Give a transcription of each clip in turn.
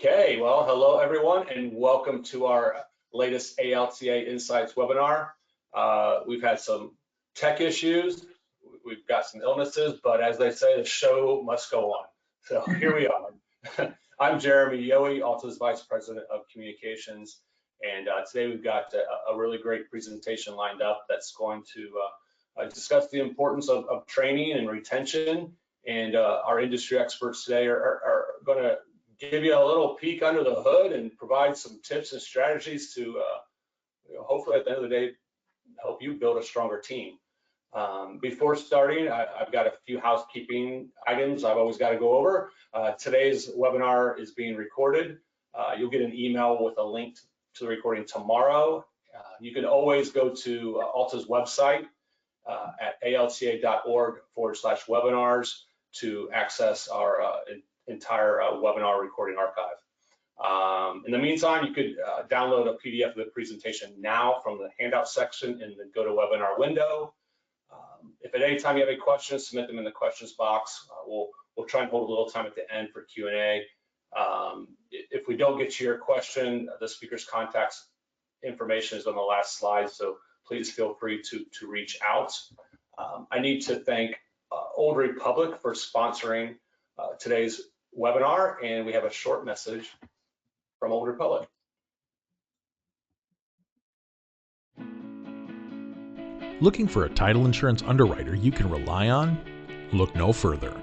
Okay, well, hello everyone, and welcome to our latest ALTA Insights webinar. We've had some tech issues, we've got some illnesses, but as they say, the show must go on. So here we are. I'm Jeremy Yohe, Alta's Vice President of Communications, and today we've got a really great presentation lined up that's going to discuss the importance of training and retention. And our industry experts today are going to give you a little peek under the hood and provide some tips and strategies to hopefully at the end of the day help you build a stronger team. Before starting, I've got a few housekeeping items I've always got to go over. Today's webinar is being recorded. You'll get an email with a link to the recording tomorrow. You can always go to Alta's website at alta.org/webinars to access our entire webinar recording archive. In the meantime, you could download a PDF of the presentation now from the handout section in the GoToWebinar window. If at any time you have any questions, submit them in the questions box. We'll try and hold a little time at the end for Q&A. If we don't get to your question, the speaker's contact information is on the last slide, so please feel free to reach out. I need to thank Old Republic for sponsoring today's webinar, and we have a short message from Old Republic. Looking for a title insurance underwriter you can rely on? Look no further.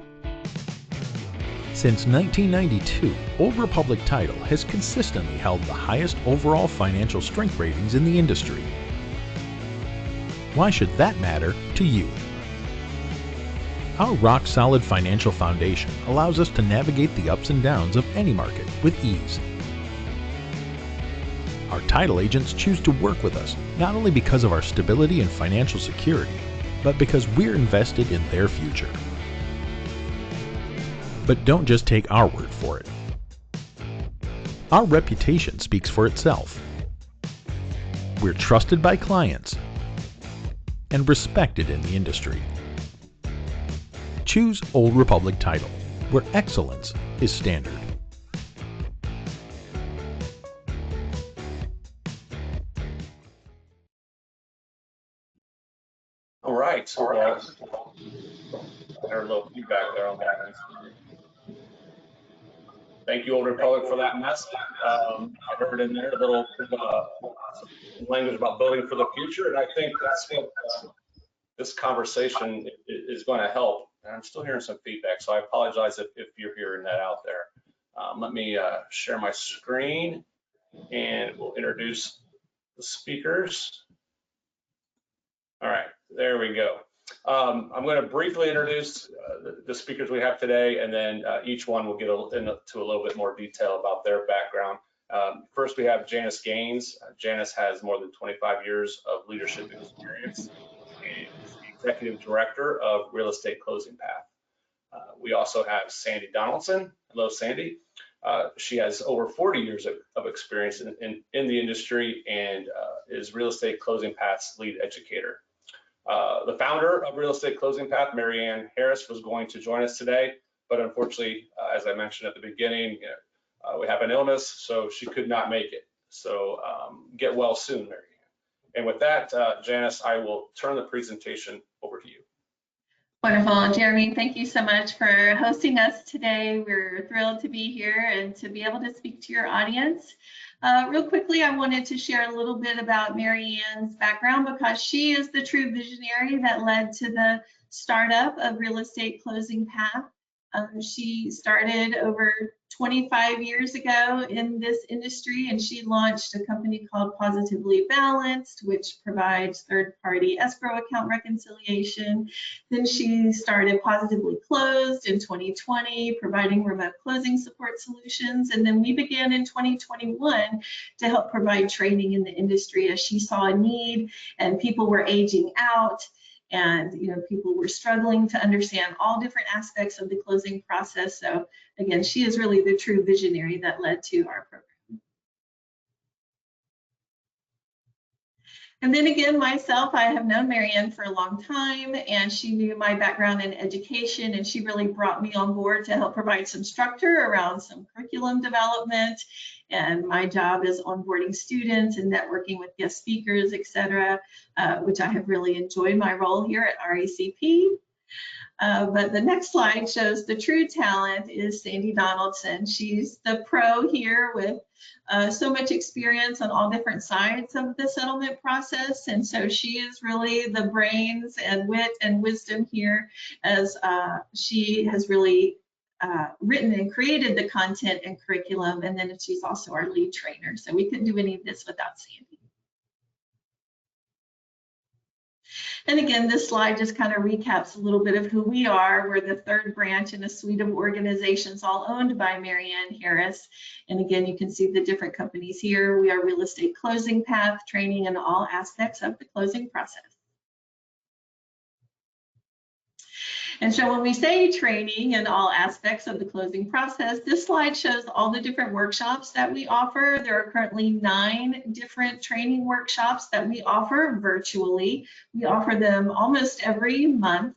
Since 1992, Old Republic Title has consistently held the highest overall financial strength ratings in the industry. Why should that matter to you? Our rock-solid financial foundation allows us to navigate the ups and downs of any market with ease. Our title agents choose to work with us not only because of our stability and financial security, but because we're invested in their future. But don't just take our word for it. Our reputation speaks for itself. We're trusted by clients and respected in the industry. Choose Old Republic Title, where excellence is standard. All right. There's a little feedback there on that. Thank you, Old Republic, for that message. I heard in there a little language about building for the future, and I think that's what this conversation is going to help. And I'm still hearing some feedback, so I apologize if you're hearing that out there. Let me share my screen, and we'll introduce the speakers. All right, there we go. I'm going to briefly introduce the speakers we have today, and then each one will get into a little bit more detail about their background. First, we have Janice Gaines. Janice has more than 25 years of leadership experience and is the Executive Director of Real Estate Closing Path. We also have Sandy Donaldson. Hello, Sandy. She has over 40 years of experience in the industry and is Real Estate Closing Path's lead educator. The founder of Real Estate Closing Path, Marianne Harris, was going to join us today, but unfortunately, as I mentioned at the beginning, we have an illness, so she could not make it. So get well soon, Marianne. And with that, Janice, I will turn the presentation over to you. Wonderful, Jeremy. Thank you so much for hosting us today. We're thrilled to be here and to be able to speak to your audience. Real quickly, I wanted to share a little bit about Marianne's background because she is the true visionary that led to the startup of Real Estate Closing Path. She started over 25 years ago in this industry, and she launched a company called Positively Balanced, which provides third-party escrow account reconciliation. Then she started Positively Closed in 2020, providing remote closing support solutions. And then we began in 2021 to help provide training in the industry as she saw a need and people were aging out. And people were struggling to understand all different aspects of the closing process. So again, she is really the true visionary that led to our program. And then again, myself, I have known Marianne for a long time, and she knew my background in education, and she really brought me on board to help provide some structure around some curriculum development. And my job is onboarding students and networking with guest speakers, et cetera, which I have really enjoyed my role here at RACP. But the next slide shows the true talent is Sandy Donaldson. She's the pro here with so much experience on all different sides of the settlement process. And so she is really the brains and wit and wisdom here, as she has really written and created the content and curriculum. And then she's also our lead trainer. So we couldn't do any of this without Sandy. And again, this slide just kind of recaps a little bit of who we are. We're the third branch in a suite of organizations all owned by Marianne Harris. And again, you can see the different companies here. We are Real Estate Closing Path, training in all aspects of the closing process. And so when we say training in all aspects of the closing process, this slide shows all the different workshops that we offer. There are currently 9 different training workshops that we offer virtually. We offer them almost every month.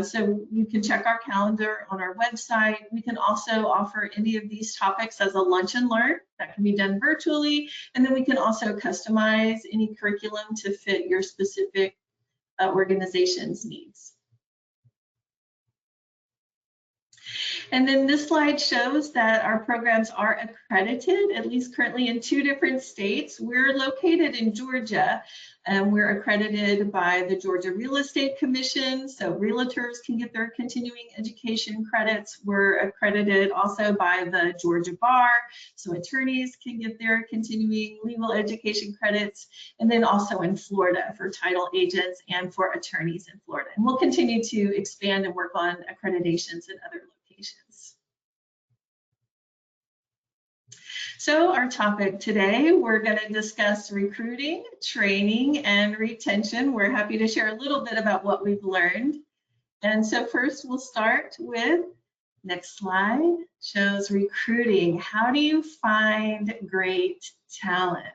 So you can check our calendar on our website. We can also offer any of these topics as a lunch and learn that can be done virtually. And then we can also customize any curriculum to fit your specific organization's needs. And then this slide shows that our programs are accredited, at least currently in 2 different states. We're located in Georgia, and we're accredited by the Georgia Real Estate Commission, so realtors can get their continuing education credits. We're accredited also by the Georgia Bar, so attorneys can get their continuing legal education credits, and then also in Florida for title agents and for attorneys in Florida. And we'll continue to expand and work on accreditations in other locations. So our topic today, we're going to discuss recruiting, training, and retention. We're happy to share a little bit about what we've learned. And so first we'll start with, next slide, shows recruiting. How do you find great talent?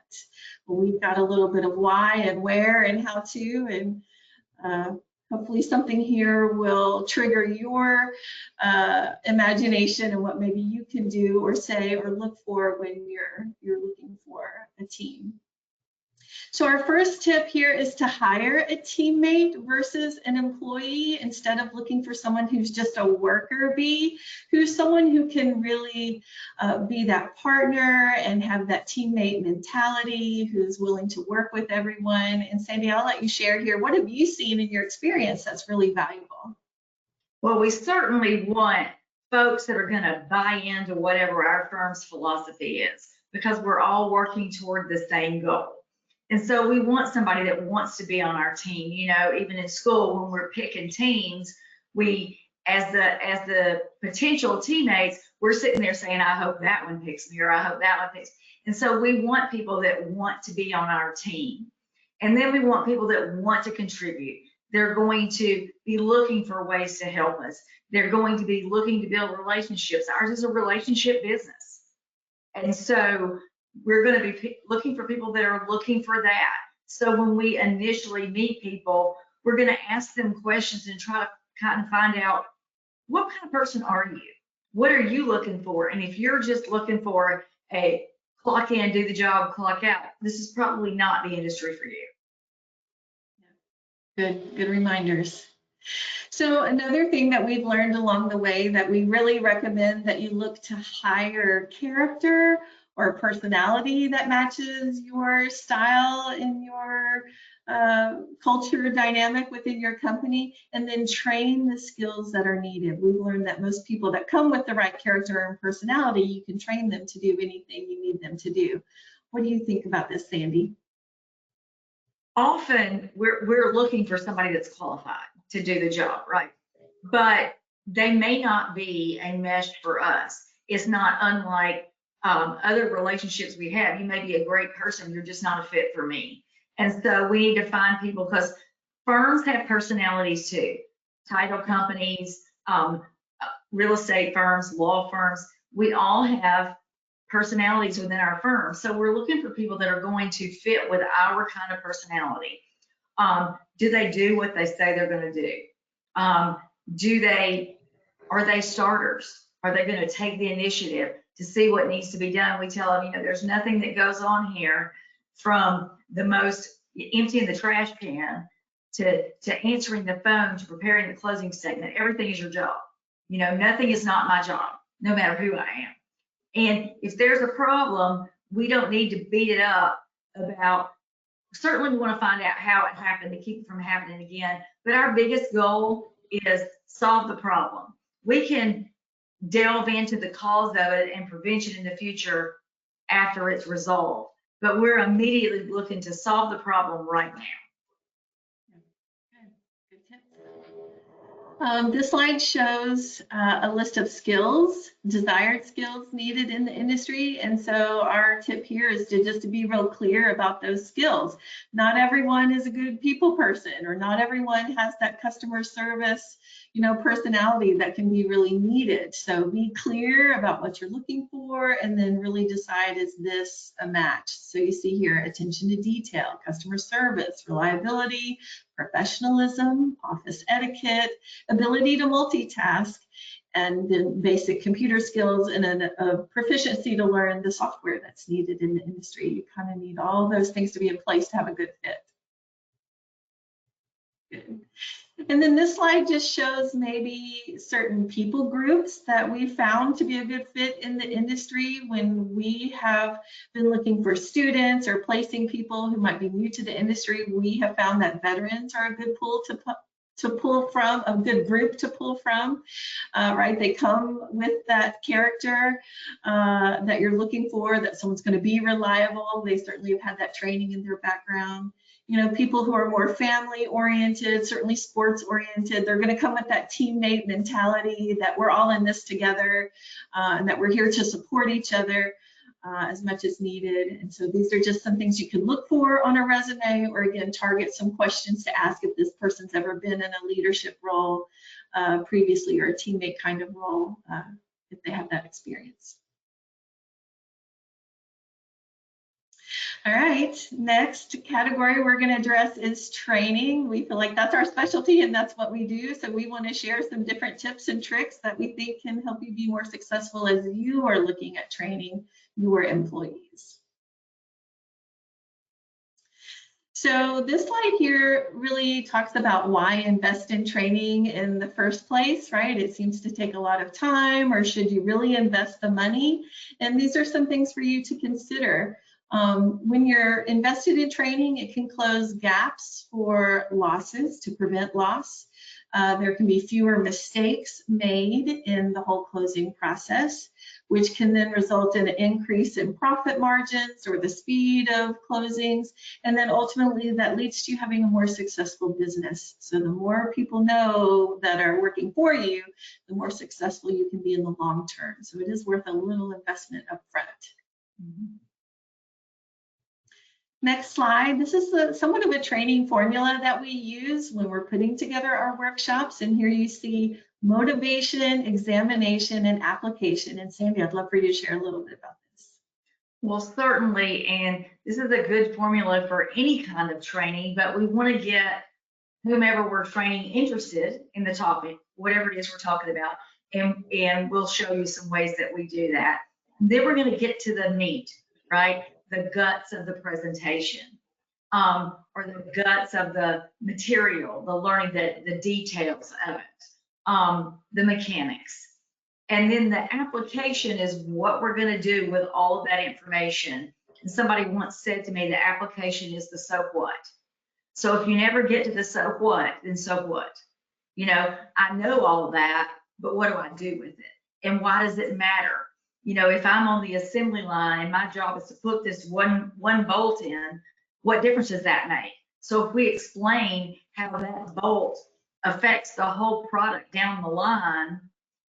Well, we've got a little bit of why and where and how to, and hopefully something here will trigger your imagination and what maybe you can do or say or look for when you're looking for a team. So our first tip here is to hire a teammate versus an employee instead of looking for someone who's just a worker bee, who's someone who can really be that partner and have that teammate mentality, who's willing to work with everyone. And Sandy, I'll let you share here. What have you seen in your experience that's really valuable? Well, we certainly want folks that are going to buy into whatever our firm's philosophy is, because we're all working toward the same goal. And so we want somebody that wants to be on our team. You know, even in school, when we're picking teams, we, as the potential teammates, we're sitting there saying, I hope that one picks me, or I hope that one picks. And so we want people that want to be on our team. And then we want people that want to contribute. They're going to be looking for ways to help us. They're going to be looking to build relationships. Ours is a relationship business. And so we're going to be looking for people that are looking for that. So when we initially meet people, we're going to ask them questions and try to kind of find out, what kind of person are you? What are you looking for? And if you're just looking for a clock in, do the job, clock out, this is probably not the industry for you. Good reminders. So another thing that we've learned along the way that we really recommend that you look to hire character or personality that matches your style and your culture dynamic within your company, and then train the skills that are needed. We've learned that most people that come with the right character and personality, you can train them to do anything you need them to do. What do you think about this, Sandy? Often we're looking for somebody that's qualified to do the job, right? But they may not be a mesh for us. It's not unlike other relationships we have. You may be a great person, you're just not a fit for me. And so we need to find people, because firms have personalities too. Title companies, real estate firms, law firms, we all have personalities within our firm. So we're looking for people that are going to fit with our kind of personality. Do they do what they say they're going to do? Are they starters? Are they going to take the initiative to see what needs to be done? We tell them, there's nothing that goes on here from the most emptying the trash can to answering the phone to preparing the closing statement. Everything is your job. Nothing is not my job, no matter who I am. And if there's a problem, we don't need to beat it up about, certainly we want to find out how it happened to keep it from happening again. But our biggest goal is solve the problem. We can delve into the cause of it and prevention in the future after it's resolved. But we're immediately looking to solve the problem right now. Good tip. This slide shows a list of skills, desired skills needed in the industry. And so our tip here is just to be real clear about those skills. Not everyone is a good people person, or not everyone has that customer service personality that can be really needed. So be clear about what you're looking for, and then really decide, is this a match? So you see here, attention to detail, customer service, reliability, professionalism, office etiquette, ability to multitask, and then basic computer skills and a proficiency to learn the software that's needed in the industry. You kind of need all those things to be in place to have a good fit. Good. And then this slide just shows maybe certain people groups that we found to be a good fit in the industry when we have been looking for students or placing people who might be new to the industry. We have found that veterans are a good pool to pull from, a good group to pull from, right? They come with that character that you're looking for, that someone's going to be reliable. They certainly have had that training in their background. People who are more family oriented, certainly sports oriented, they're going to come with that teammate mentality that we're all in this together, and that we're here to support each other as much as needed. And so these are just some things you can look for on a resume, or again, target some questions to ask if this person's ever been in a leadership role previously, or a teammate kind of role, if they have that experience. All right, next category we're going to address is training. We feel like that's our specialty and that's what we do. So we want to share some different tips and tricks that we think can help you be more successful as you are looking at training your employees. So this slide here really talks about why invest in training in the first place, right? It seems to take a lot of time, or should you really invest the money? And these are some things for you to consider. When you're invested in training, it can close gaps for losses, to prevent loss. There can be fewer mistakes made in the whole closing process, which can then result in an increase in profit margins or the speed of closings. And then ultimately that leads to you having a more successful business. So the more people know that are working for you, the more successful you can be in the long term. So it is worth a little investment up front. Next slide. This is somewhat of a training formula that we use when we're putting together our workshops. And here you see motivation, examination, and application. And Sandy, I'd love for you to share a little bit about this. Well, certainly, and this is a good formula for any kind of training, but we want to get whomever we're training interested in the topic, whatever it is we're talking about, and we'll show you some ways that we do that. Then we're going to get to the meat, right? The guts of the presentation, or the guts of the material, the learning, the details of it, the mechanics. And then the application is what we're going to do with all of that information. And somebody once said to me, the application is the so what. So if you never get to the so what, then so what? I know all of that, but what do I do with it? And why does it matter? If I'm on the assembly line, my job is to put this one bolt in, what difference does that make? So if we explain how that bolt affects the whole product down the line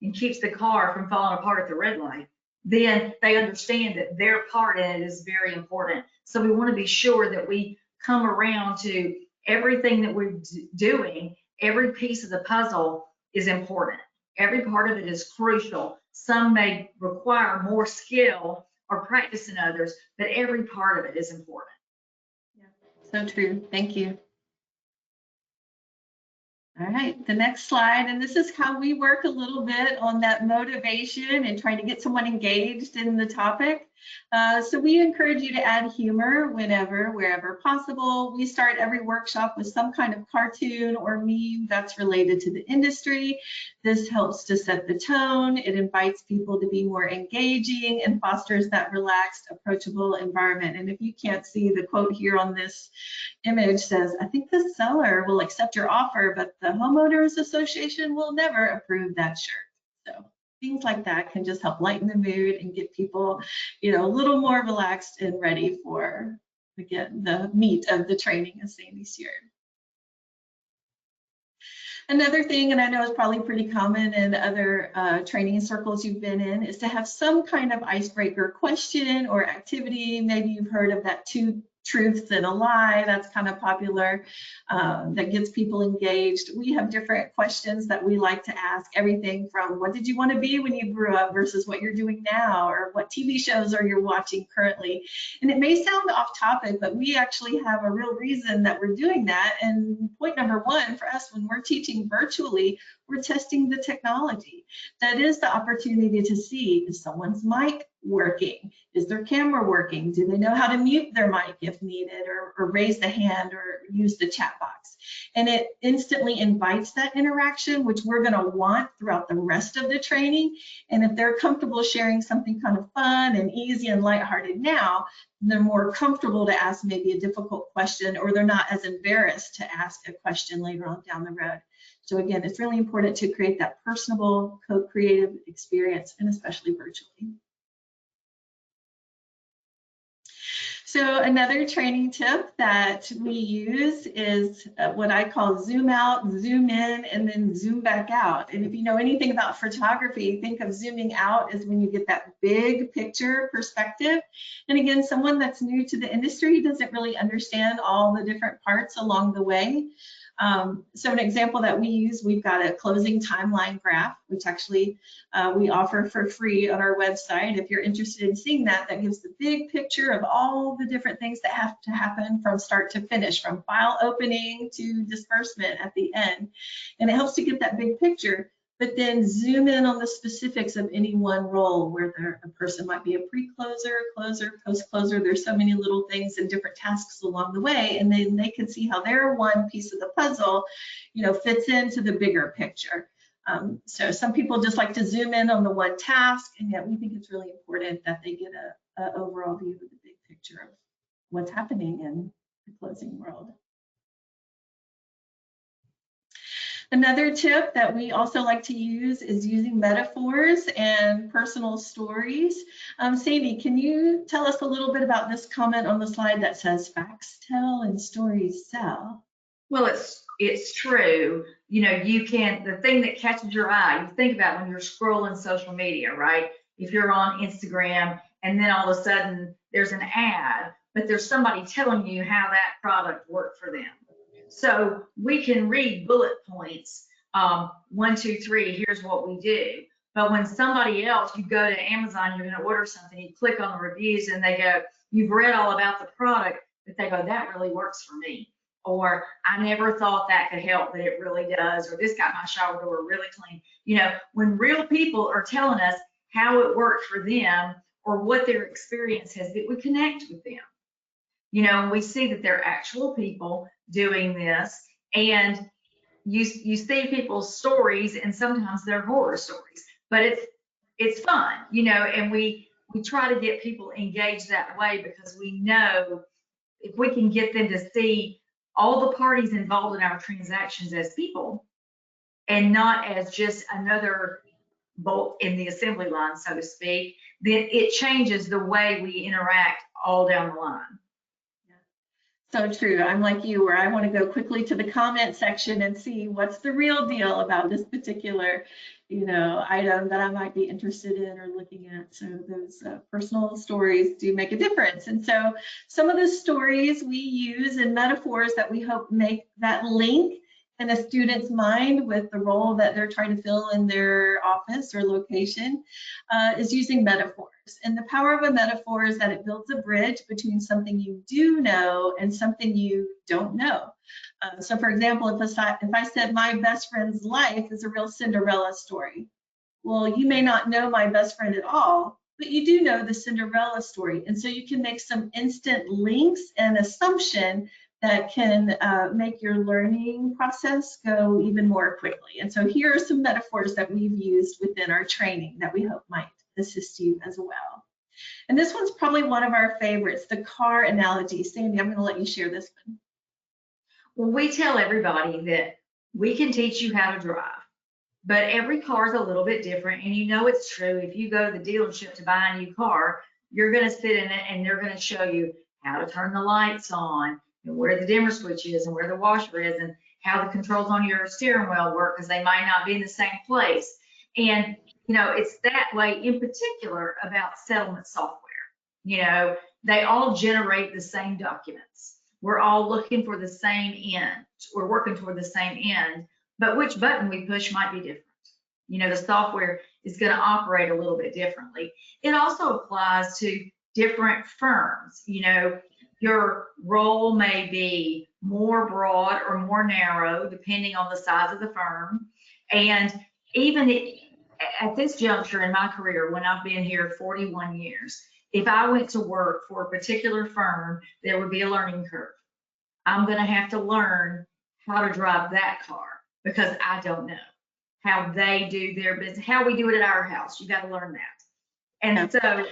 and keeps the car from falling apart at the red light, then they understand that their part in it is very important. So we want to be sure that we come around to everything that we're doing. Every piece of the puzzle is important. Every part of it is crucial. Some may require more skill or practice in others, but every part of it is important. So true. Thank you. All right, the next slide, and this is how we work a little bit on that motivation and trying to get someone engaged in the topic. So we encourage you to add humor whenever, wherever possible. We start every workshop with some kind of cartoon or meme that's related to the industry. This helps to set the tone. It invites people to be more engaging and fosters that relaxed, approachable environment. And if you can't see, the quote here on this image says, "I think the seller will accept your offer, but the homeowners association will never approve that shirt." So things like that can just help lighten the mood and get people, a little more relaxed and ready for, again, the meat of the training, as Sandy shared. Another thing, and I know it's probably pretty common in other training circles you've been in, is to have some kind of icebreaker question or activity. Maybe you've heard of that 2 truths and a lie. That's kind of popular. That gets people engaged. We have different questions that we like to ask, everything from what did you want to be when you grew up versus what you're doing now, or what TV shows are you watching currently. And it may sound off topic, but we actually have a real reason that we're doing that. And point number 1 for us, when we're teaching virtually, we're testing the technology. That is the opportunity to see, is someone's mic working? Is their camera working? Do they know how to mute their mic if needed, or raise the hand or use the chat box? And it instantly invites that interaction, which we're going to want throughout the rest of the training. And if they're comfortable sharing something kind of fun and easy and lighthearted now, they're more comfortable to ask maybe a difficult question, or they're not as embarrassed to ask a question later on down the road. So again, it's really important to create that personable, co-creative experience, and especially virtually. So another training tip that we use is what I call zoom out, zoom in, and then zoom back out. And if you know anything about photography, think of zooming out as when you get that big picture perspective. And again, someone that's new to the industry doesn't really understand all the different parts along the way. So an example that we use, we've got a closing timeline graph, which actually we offer for free on our website. If you're interested in seeing that, that gives the big picture of all the different things that have to happen from start to finish, from file opening to disbursement at the end. And it helps to get that big picture, but then zoom in on the specifics of any one role, where a person might be a pre-closer, closer, post-closer. There's so many little things and different tasks along the way, and then they can see how their one piece of the puzzle, fits into the bigger picture. So some people just like to zoom in on the one task, and yet we think it's really important that they get an overall view of the big picture of what's happening in the closing world. Another tip that we also like to use is using metaphors and personal stories. Sandy, can you tell us a little bit about this comment on the slide that says facts tell and stories sell? Well, it's true. The thing that catches your eye, you think about when you're scrolling social media, right? If you're on Instagram and then all of a sudden there's an ad, but there's somebody telling you how that product worked for them. So we can read bullet points, 1, 2, 3, here's what we do. But when somebody else, you go to Amazon, you're going to order something, you click on the reviews and they go, you've read all about the product, but they go, that really works for me. Or I never thought that could help, but it really does. Or this got my shower door really clean. When real people are telling us how it worked for them or what their experience has been, we connect with them. We see that they're actual people doing this, and you see people's stories, and sometimes they're horror stories, but it's fun, and we try to get people engaged that way, because we know if we can get them to see all the parties involved in our transactions as people and not as just another bolt in the assembly line, so to speak, then it changes the way we interact all down the line. So true. I'm like you, where I want to go quickly to the comment section and see what's the real deal about this particular, item that I might be interested in or looking at. So those personal stories do make a difference. And so some of the stories we use and metaphors that we hope make that link in a student's mind with the role that they're trying to fill in their office or location is using metaphors. And the power of a metaphor is that it builds a bridge between something you do know and something you don't know. So for example, if I said my best friend's life is a real Cinderella story, well, you may not know my best friend at all, but you do know the Cinderella story. And so you can make some instant links and assumption that can make your learning process go even more quickly. And so here are some metaphors that we've used within our training that we hope might assist you as well. And this one's probably one of our favorites, the car analogy. Sandy, I'm going to let you share this one. Well, we tell everybody that we can teach you how to drive, but every car is a little bit different. And you know it's true. If you go to the dealership to buy a new car, you're going to sit in it and they're going to show you how to turn the lights on, and where the dimmer switch is and where the washer is and how the controls on your steering wheel work, because they might not be in the same place. And, you know, it's that way in particular about settlement software. You know, they all generate the same documents. We're all looking for the same end. We're working toward the same end, but which button we push might be different. You know, the software is going to operate a little bit differently. It also applies to different firms. You know, your role may be more broad or more narrow, depending on the size of the firm. And even at this juncture in my career, when I've been here 41 years, if I went to work for a particular firm, there would be a learning curve. I'm going to have to learn how to drive that car because I don't know how they do their business, how we do it at our house. You got to learn that. And so,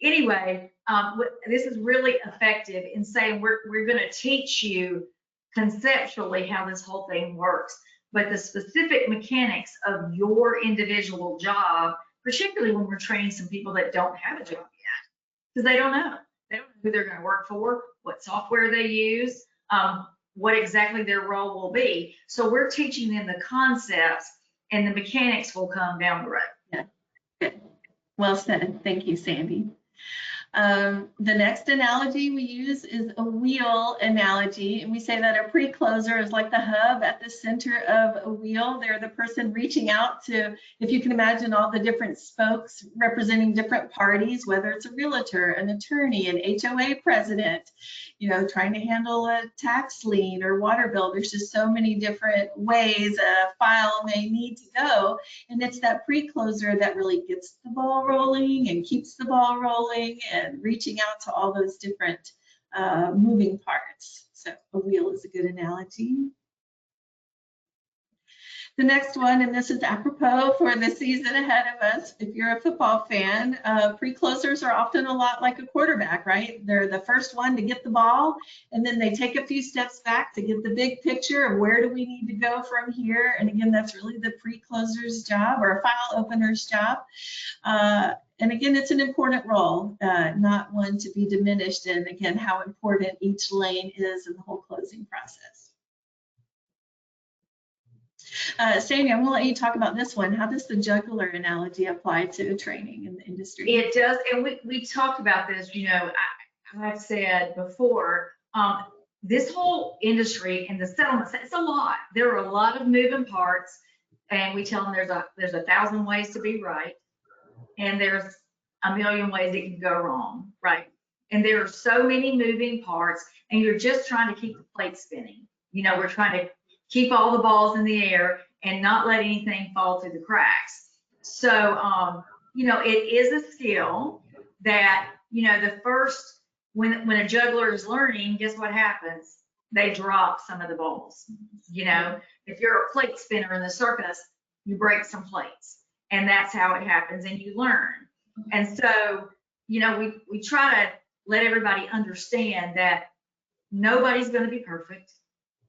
anyway, this is really effective in saying we're going to teach you conceptually how this whole thing works, but the specific mechanics of your individual job, particularly when we're training some people that don't have a job yet, because they don't know. They don't know who they're going to work for, what software they use, what exactly their role will be. So we're teaching them the concepts, and the mechanics will come down the road. Yeah. Good. Well said. Thank you, Sandy. The next analogy we use is a wheel analogy, and we say that a pre-closer is like the hub at the center of a wheel. They're the person reaching out to, if you can imagine all the different spokes representing different parties, whether it's a realtor, an attorney, an HOA president, you know, trying to handle a tax lien or water bill. There's just so many different ways a file may need to go, and it's that pre-closer that really gets the ball rolling and keeps the ball rolling and reaching out to all those different moving parts. So a wheel is a good analogy. The next one, and this is apropos for the season ahead of us. If you're a football fan, pre-closers are often a lot like a quarterback, right? They're the first one to get the ball, and then they take a few steps back to get the big picture of where do we need to go from here. And again, that's really the pre-closer's job or a file opener's job. And again, it's an important role, not one to be diminished in, again, how important each lane is in the whole closing process. Sandy, I'm going to let you talk about this one. How does the juggler analogy apply to training in the industry? It does, and we talked about this. You know, I've said before, this whole industry and the settlements, it's a lot. There are a lot of moving parts, and we tell them there's 1,000 ways to be right, and there's a million ways it can go wrong, right? And there are so many moving parts, and you're just trying to keep the plate spinning. You know, we're trying to keep all the balls in the air and not let anything fall through the cracks. So, you know, it is a skill that, you know, the first, when a juggler is learning, guess what happens? They drop some of the balls. You know, if you're a plate spinner in the circus, you break some plates, and that's how it happens, and you learn. And so, you know, we try to let everybody understand that nobody's going to be perfect.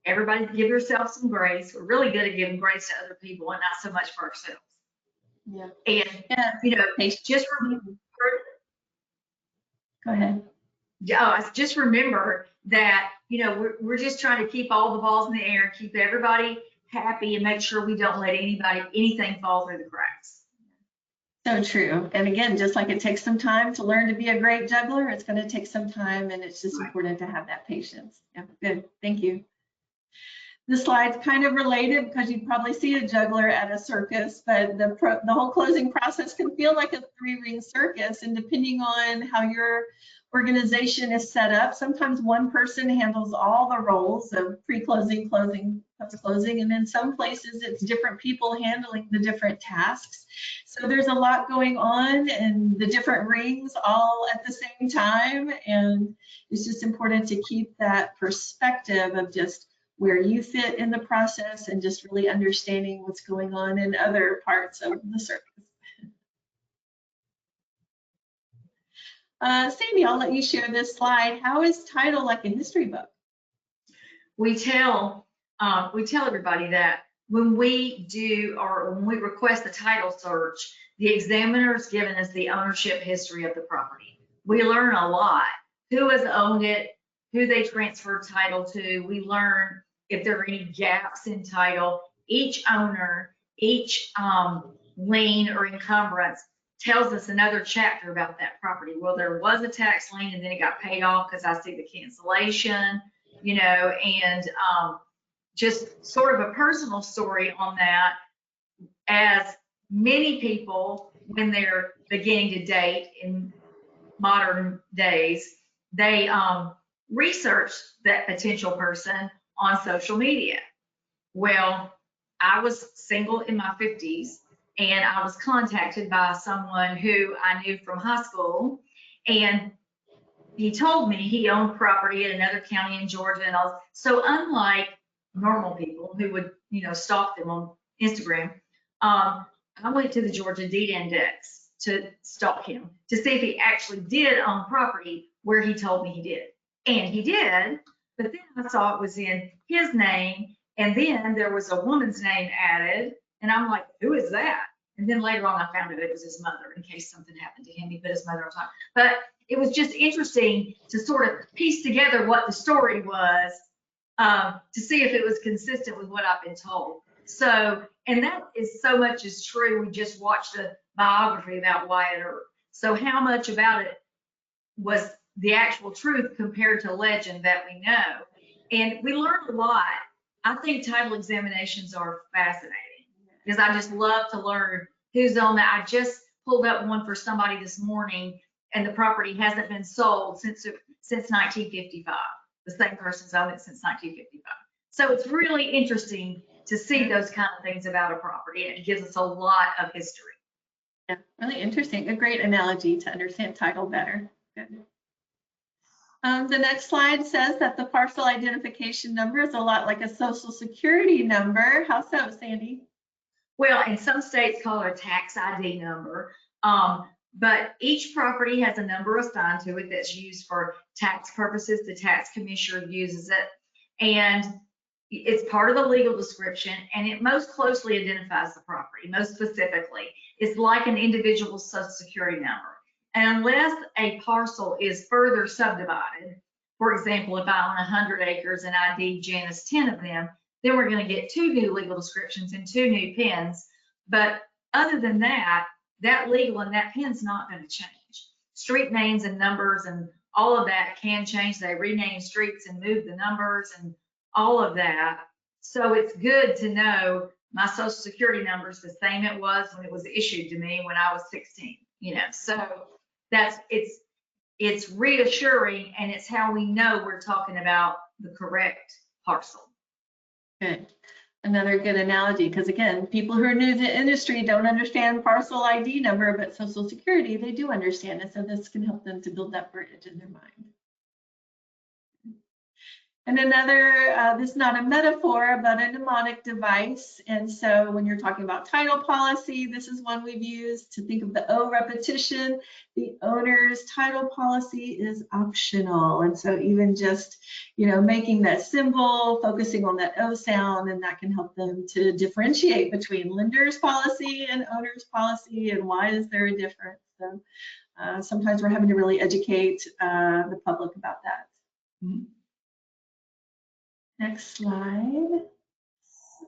Everybody give yourself some grace. We're really good at giving grace to other people and not so much for ourselves. Yeah. And, Yeah. you know, just remember. Go ahead. Just remember that, you know, we're just trying to keep all the balls in the air, keep everybody happy, and make sure we don't let anything fall through the cracks. So true. And again, just like it takes some time to learn to be a great juggler, it's going to take some time, and it's just important to have that patience. Yeah, good. Thank you. This slide's kind of related because you'd probably see a juggler at a circus, but the whole closing process can feel like a three-ring circus, and depending on how your organization is set up, sometimes one person handles all the roles of pre-closing, closing, post-closing, and in some places it's different people handling the different tasks. So there's a lot going on and the different rings all at the same time, and it's just important to keep that perspective of just where you fit in the process and just really understanding what's going on in other parts of the circus. Sandy, I'll let you share this slide. How is title like a history book? We tell everybody that when we do, or when we request the title search, the examiner is giving us the ownership history of the property. We learn a lot. Who has owned it, who they transferred title to. We learn if there are any gaps in title. Each owner, each lien or encumbrance tells us another chapter about that property. Well, there was a tax lien and then it got paid off because I see the cancellation, you know, and just sort of a personal story on that. As many people, when they're beginning to date in modern days, they research that potential person on social media. Well, I was single in my 50s and I was contacted by someone who I knew from high school, and he told me he owned property in another county in Georgia. And so unlike normal people who would, you know, stalk them on Instagram, I went to the Georgia Deed Index to stalk him to see if he actually did own property where he told me he did. And he did, but then I saw it was in his name, and then there was a woman's name added, and I'm like, who is that? And then later on I found out it was his mother, in case something happened to him. He put his mother on top. But it was just interesting to sort of piece together what the story was, to see if it was consistent with what I've been told. So, and that is so much is true. We just watched a biography about Wyatt Earp. So how much about it was the actual truth compared to legend that we know? And we learned a lot. I think title examinations are fascinating because I just love to learn who's on that. I just pulled up one for somebody this morning, and the property hasn't been sold since 1955. The same person's owned it since 1955. So it's really interesting to see those kind of things about a property, and it gives us a lot of history. Yeah, really interesting. A great analogy to understand title better. Good. The next slide says that the parcel identification number is a lot like a social security number. How so, Sandy? Well, in some states call it a tax ID number, but each property has a number assigned to it that's used for tax purposes. The tax commissioner uses it, and it's part of the legal description, and it most closely identifies the property. Most specifically, it's like an individual social security number. And unless a parcel is further subdivided, for example, if I own 100 acres and I deed Janice 10 of them, then we're going to get 2 new legal descriptions and 2 new PINs. But other than that, that legal and that PIN's not going to change. Street names and numbers and all of that can change. They rename streets and move the numbers and all of that. So it's good to know my social security number is the same it was when it was issued to me when I was 16, you know. So it's reassuring, and it's how we know we're talking about the correct parcel. Good. Another good analogy, because again, people who are new to the industry don't understand parcel ID number, but social security, they do understand it. So this can help them to build that bridge in their mind. And another, this is not a metaphor, but a mnemonic device. And so when you're talking about title policy, this is one we've used to think of the O repetition. The owner's title policy is optional. And so even just, you know, making that symbol, focusing on that O sound, and that can help them to differentiate between lender's policy and owner's policy, and why is there a difference. So sometimes we're having to really educate the public about that. Next slide.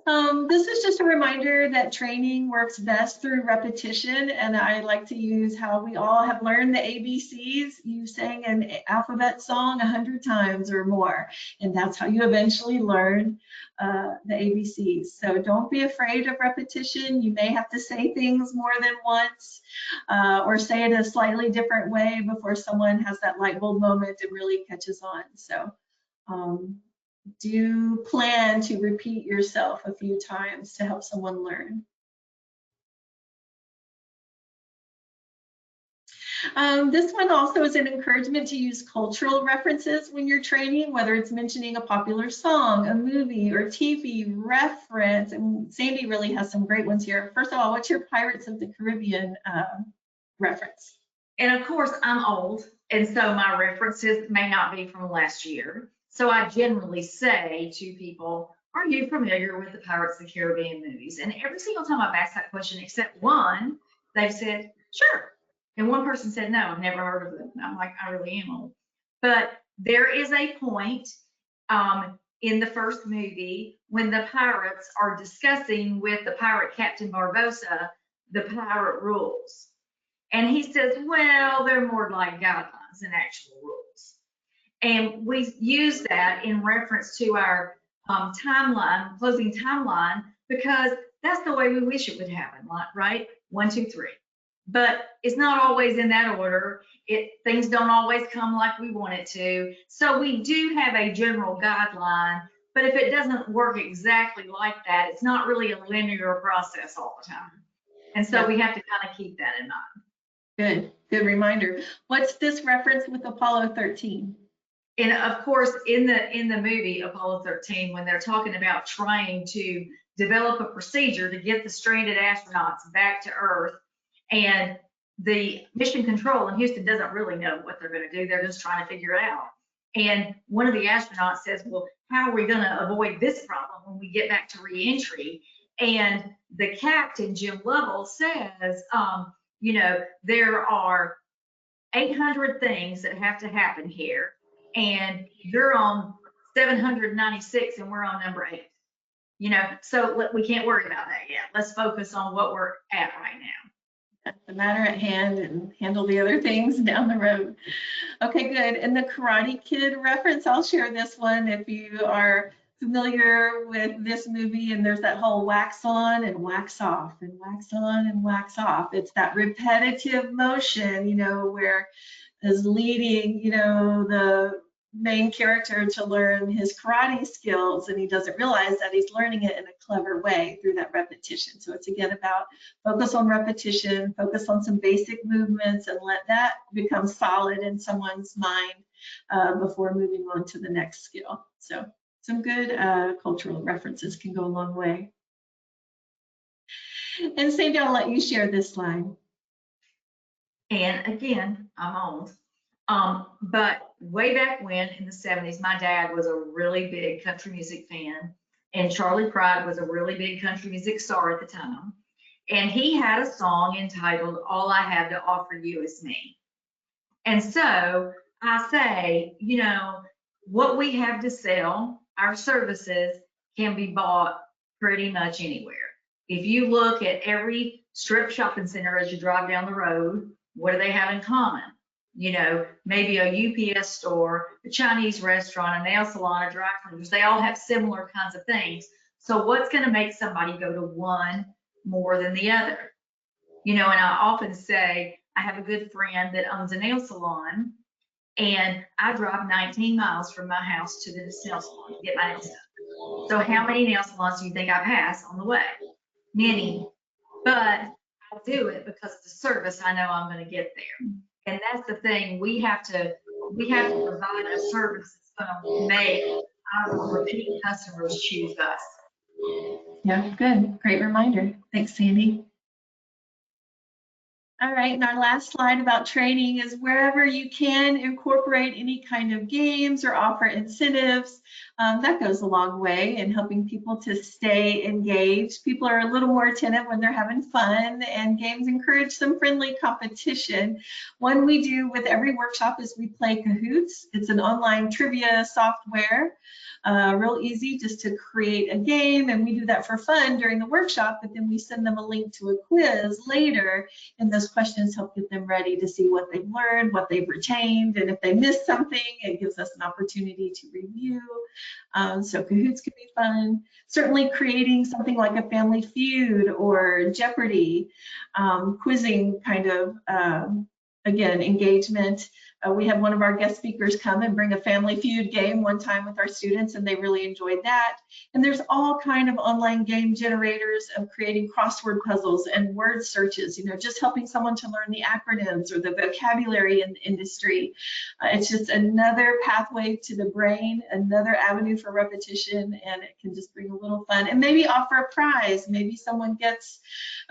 This is just a reminder that training works best through repetition, and I like to use how we all have learned the ABCs. You sang an alphabet song 100 times or more, and that's how you eventually learn the ABCs. So don't be afraid of repetition. You may have to say things more than once or say it a slightly different way before someone has that light bulb moment and really catches on. So do plan to repeat yourself a few times to help someone learn. This one also is an encouragement to use cultural references when you're training, whether it's mentioning a popular song, a movie, or TV reference. And Sandy really has some great ones here. First of all, what's your Pirates of the Caribbean reference? And of course, I'm old, and so my references may not be from last year. So I generally say to people, are you familiar with the Pirates of the Caribbean movies? And every single time I've asked that question, except one, they've said, sure. And one person said, no, I've never heard of them. And I'm like, I really am old. But there is a point in the first movie when the pirates are discussing with the pirate Captain Barbossa the pirate rules. And he says, well, they're more like guidelines than actual rules. And we use that in reference to our timeline, closing timeline, because that's the way we wish it would happen, right? 1, 2, 3. But it's not always in that order. Things don't always come like we want it to. So we do have a general guideline, but if it doesn't work exactly like that, it's not really a linear process all the time. And so we have to kind of keep that in mind. Good reminder. What's this reference with Apollo 13? And of course, in the movie Apollo 13, when they're talking about trying to develop a procedure to get the stranded astronauts back to Earth, and the mission control in Houston doesn't really know what they're going to do. They're just trying to figure it out. And one of the astronauts says, well, how are we going to avoid this problem when we get back to reentry? And the captain, Jim Lovell, says, there are 800 things that have to happen here. And you're on 796 and we're on number 8. So we can't worry about that yet. Let's focus on what we're at right now. That's the matter at hand and handle the other things down the road. Okay, good. And the Karate Kid reference, I'll share this one if you are familiar with this movie, and there's that whole wax on and wax off and wax on and wax off. It's that repetitive motion, where is leading, the main character to learn his karate skills, and he doesn't realize that he's learning it in a clever way through that repetition. So it's again about focus on repetition, focus on some basic movements, and let that become solid in someone's mind before moving on to the next skill. So some good cultural references can go a long way. And Sandy, I'll let you share this slide. And again, I'm old. But way back when in the 70s, my dad was a really big country music fan, and Charlie Pride was a really big country music star at the time. And he had a song entitled All I Have to Offer You Is Me. And so I say, what we have to sell, our services, can be bought pretty much anywhere. If you look at every strip shopping center as you drive down the road, what do they have in common? Maybe a UPS store, a Chinese restaurant, a nail salon, a dry cleaners, they all have similar kinds of things. So what's going to make somebody go to one more than the other? And I often say, I have a good friend that owns a nail salon, and I drive 19 miles from my house to the nail salon to get my nails done. So how many nail salons do you think I pass on the way? Many. But I do it because of the service I know I'm going to get there. And that's the thing, we have to provide a service that's going to make our repeat customers choose us. Yeah, good. Great reminder. Thanks, Sandy. All right, and our last slide about training is wherever you can incorporate any kind of games or offer incentives. That goes a long way in helping people to stay engaged. People are a little more attentive when they're having fun, and games encourage some friendly competition. One we do with every workshop is we play Kahoots. It's an online trivia software. Real easy just to create a game, and we do that for fun during the workshop, but then we send them a link to a quiz later, and those questions help get them ready to see what they've learned, what they've retained, and if they missed something, it gives us an opportunity to review. So Kahoots can be fun. Certainly creating something like a Family Feud or Jeopardy, quizzing kind of, again, engagement. We had one of our guest speakers come and bring a Family Feud game one time with our students, and they really enjoyed that. And there's all kind of online game generators of creating crossword puzzles and word searches, you know, just helping someone to learn the acronyms or the vocabulary in the industry. It's just another pathway to the brain, another avenue for repetition, and it can just bring a little fun and maybe offer a prize. Maybe someone gets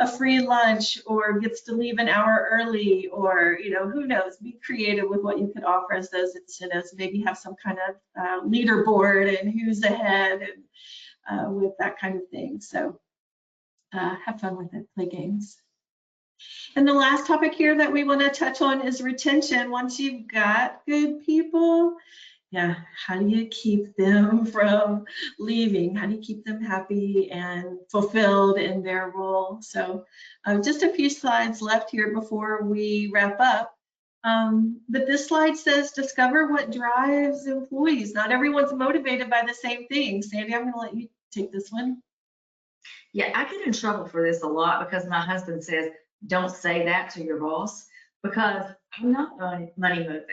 a free lunch or gets to leave an hour early, or, you know, who knows, be creative with what you could offer as those incentives. Maybe have some kind of leaderboard and who's ahead, and with that kind of thing. So have fun with it, play games. And the last topic here that we want to touch on is retention. Once you've got good people, yeah, how do you keep them from leaving? How do you keep them happy and fulfilled in their role? So just a few slides left here before we wrap up. But this slide says, discover what drives employees. Not everyone's motivated by the same thing. Sandy, I'm going to let you take this one. Yeah, I get in trouble for this a lot because my husband says, don't say that to your boss, because I'm not money motivated.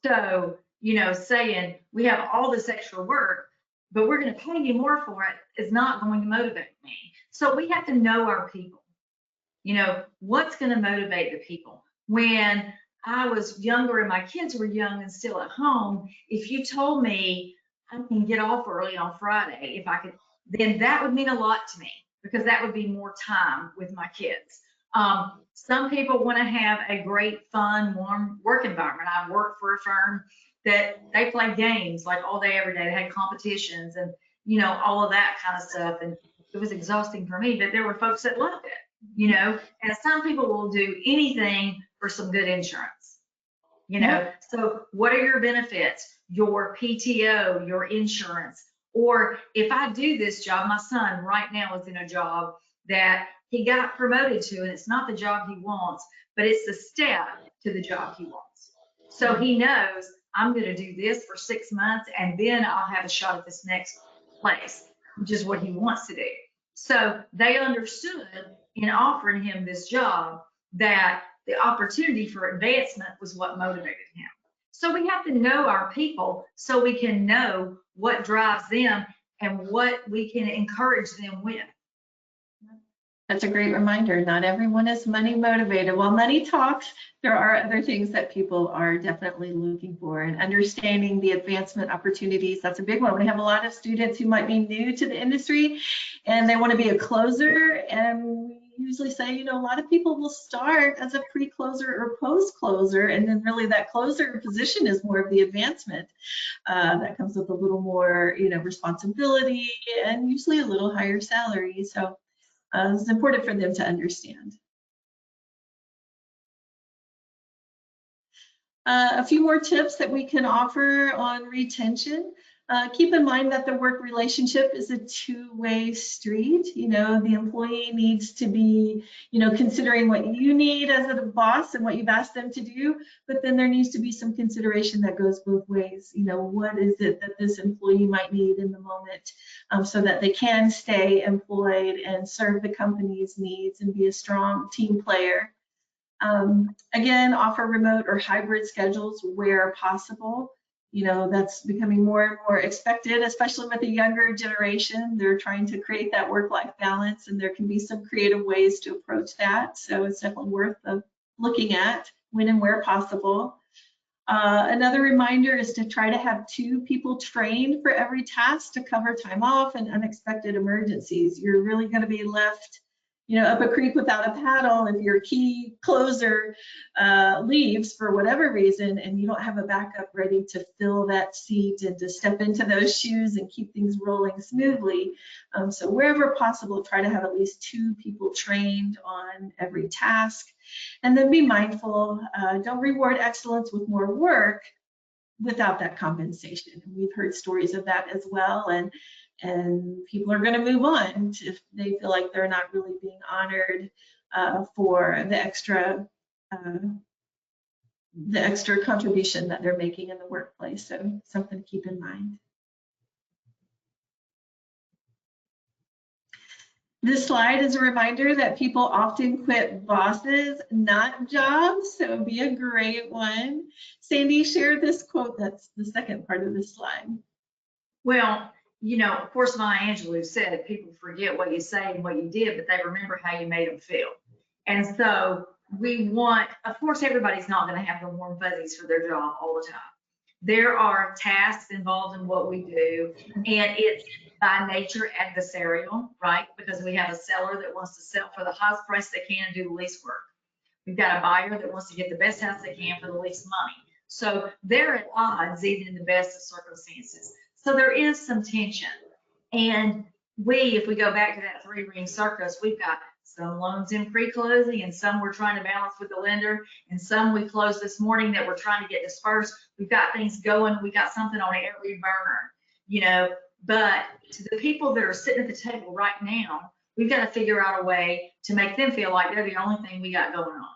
So, you know, saying we have all this extra work, but we're going to pay you more for it is not going to motivate me. So we have to know our people. You know, what's going to motivate the people? When I was younger and my kids were young and still at home, if you told me I can get off early on Friday, if I could, then that would mean a lot to me, because that would be more time with my kids. Some people want to have a great, fun, warm work environment. I work for a firm that they play games like all day, every day. They had competitions and, you know, all of that kind of stuff. And it was exhausting for me, but there were folks that loved it, you know, and some people will do anything for some good insurance, you know. So what are your benefits? Your PTO, your insurance. Or if I do this job, my son right now is in a job that he got promoted to, and it's not the job he wants, but it's the step to the job he wants. So he knows I'm going to do this for 6 months, and then I'll have a shot at this next place, which is what he wants to do. So they understood in offering him this job that the opportunity for advancement was what motivated him. So we have to know our people so we can know what drives them and what we can encourage them with. That's a great reminder. Not everyone is money motivated. While money talks, there are other things that people are definitely looking for, and understanding the advancement opportunities. That's a big one. We have a lot of students who might be new to the industry and they want to be a closer, and we usually say, you know, a lot of people will start as a pre-closer or post-closer, and then really that closer position is more of the advancement that comes with a little more, you know, responsibility and usually a little higher salary. So it's important for them to understand. A few more tips that we can offer on retention. Keep in mind that the work relationship is a two-way street. You know, the employee needs to be, you know, considering what you need as a boss and what you've asked them to do, but then there needs to be some consideration that goes both ways. You know, what is it that this employee might need in the moment, so that they can stay employed and serve the company's needs and be a strong team player. Again, offer remote or hybrid schedules where possible. You know, that's becoming more and more expected, especially with the younger generation. They're trying to create that work-life balance, and there can be some creative ways to approach that. So it's definitely worth looking at when and where possible. Another reminder is to try to have 2 people trained for every task to cover time off and unexpected emergencies. You're really going to be left, up a creek without a paddle. If your key closer leaves for whatever reason and you don't have a backup ready to fill that seat and to step into those shoes and keep things rolling smoothly. So wherever possible, try to have at least 2 people trained on every task. And then be mindful, don't reward excellence with more work without that compensation. And we've heard stories of that as well. And people are going to move on if they feel like they're not really being honored for the extra contribution that they're making in the workplace. So something to keep in mind. This slide is a reminder that people often quit bosses, not jobs, so it'd be a great one. Sandy shared this quote, that's the second part of this slide. Well, of course, Maya Angelou said people forget what you say and what you did, but they remember how you made them feel. And so we want, of course, everybody's not going to have the warm fuzzies for their job all the time. There are tasks involved in what we do, and it's by nature adversarial, right? Because we have a seller that wants to sell for the highest price they can and do the least work. We've got a buyer that wants to get the best house they can for the least money. So they're at odds even in the best of circumstances. So there is some tension. And if we go back to that 3-ring circus, we've got some loans in pre-closing and some we're trying to balance with the lender and some we closed this morning that we're trying to get dispersed. We've got things going. We got something on every burner, but to the people that are sitting at the table right now, we've got to figure out a way to make them feel like they're the only thing we got going on.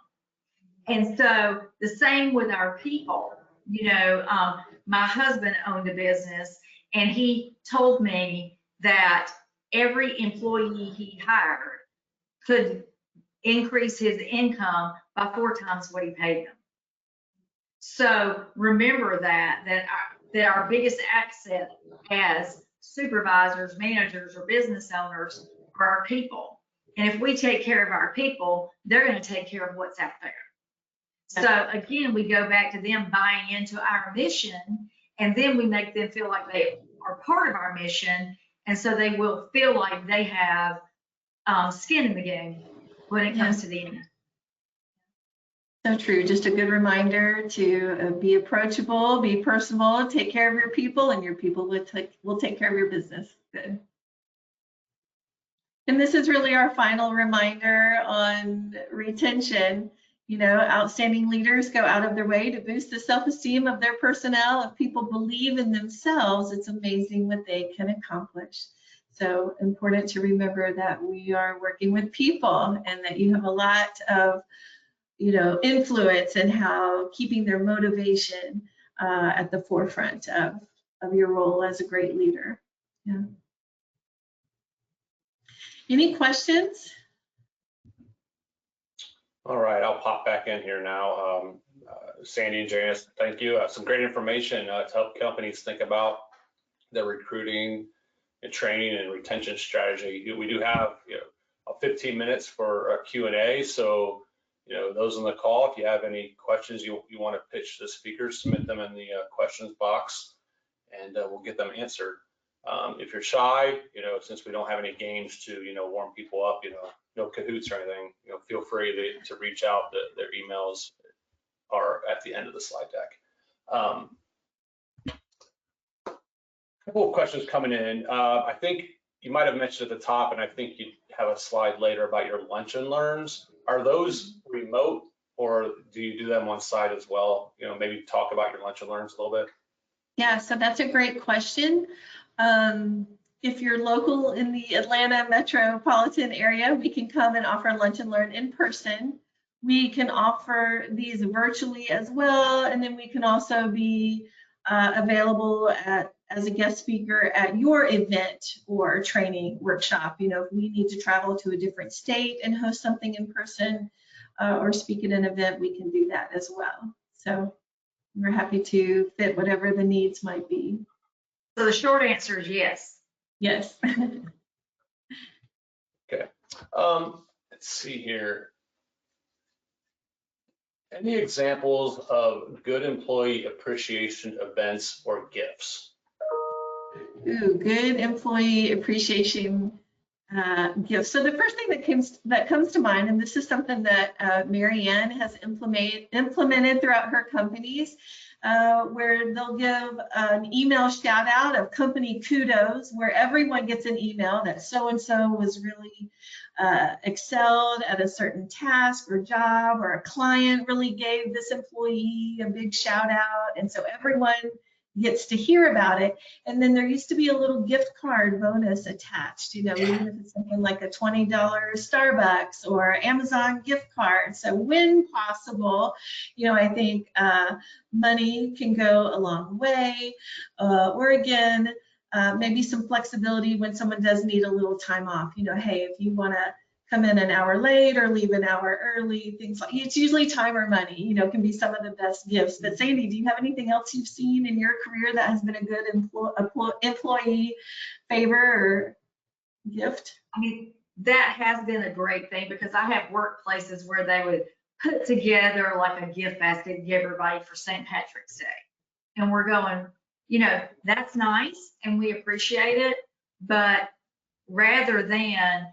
And so the same with our people. My husband owned a business and he told me that every employee he hired could increase his income by 4 times what he paid them. So remember that our biggest asset as supervisors, managers, or business owners are our people. And if we take care of our people, they're going to take care of what's out there. So again, we go back to them buying into our mission, and then we make them feel like they are part of our mission. And so they will feel like they have skin in the game when it comes to the end. So true. Just a good reminder to be approachable, be personable, take care of your people, and your people will take care of your business. Good. And this is really our final reminder on retention. Outstanding leaders go out of their way to boost the self-esteem of their personnel. If people believe in themselves, it's amazing what they can accomplish. So important to remember that we are working with people and that you have a lot of influence in how keeping their motivation at the forefront of your role as a great leader. Yeah. Any questions? All right, I'll pop back in here now. Sandy and Janice, thank you. Some great information to help companies think about their recruiting and training and retention strategy. We do have 15 minutes for a Q&A, so those on the call, if you have any questions you want to pitch to the speakers, submit them in the questions box, and we'll get them answered. If you're shy, since we don't have any games to warm people up, no Kahoots or anything, feel free to reach out. Their emails are at the end of the slide deck. A couple of questions coming in. I think you might have mentioned at the top, and I think you have a slide later about your lunch and learns. Are those remote, or do you do them on site as well? Maybe talk about your lunch and learns a little bit. Yeah, so that's a great question. If you're local in the Atlanta metropolitan area, we can come and offer lunch and learn in person. We can offer these virtually as well, and then we can also be available as a guest speaker at your event or training workshop. If we need to travel to a different state and host something in person or speak at an event, we can do that as well. So we're happy to fit whatever the needs might be. So the short answer is yes. Yes. Okay. Let's see here. Any examples of good employee appreciation events or gifts? Ooh, good employee appreciation gifts. So the first thing that comes to mind, and this is something that Mary Ann has implemented throughout her companies, where they'll give an email shout out of company kudos, where everyone gets an email that so-and-so was really excelled at a certain task or job, or a client really gave this employee a big shout out. And so everyone gets to hear about it. And then there used to be a little gift card bonus attached, you know, even if it's something like a $20 Starbucks or Amazon gift card. So when possible, you know, I think money can go a long way. Or again, maybe some flexibility when someone does need a little time off. You know, hey, if you want to come in an hour late or leave an hour early, things like, it's usually time or money, you know, can be some of the best gifts. But Sandy, do you have anything else you've seen in your career that has been a good employee favor or gift? I mean, that has been a great thing, because I have workplaces where they would put together like a gift basket and give everybody for St. Patrick's Day. And we're going, you know, that's nice and we appreciate it, but rather than an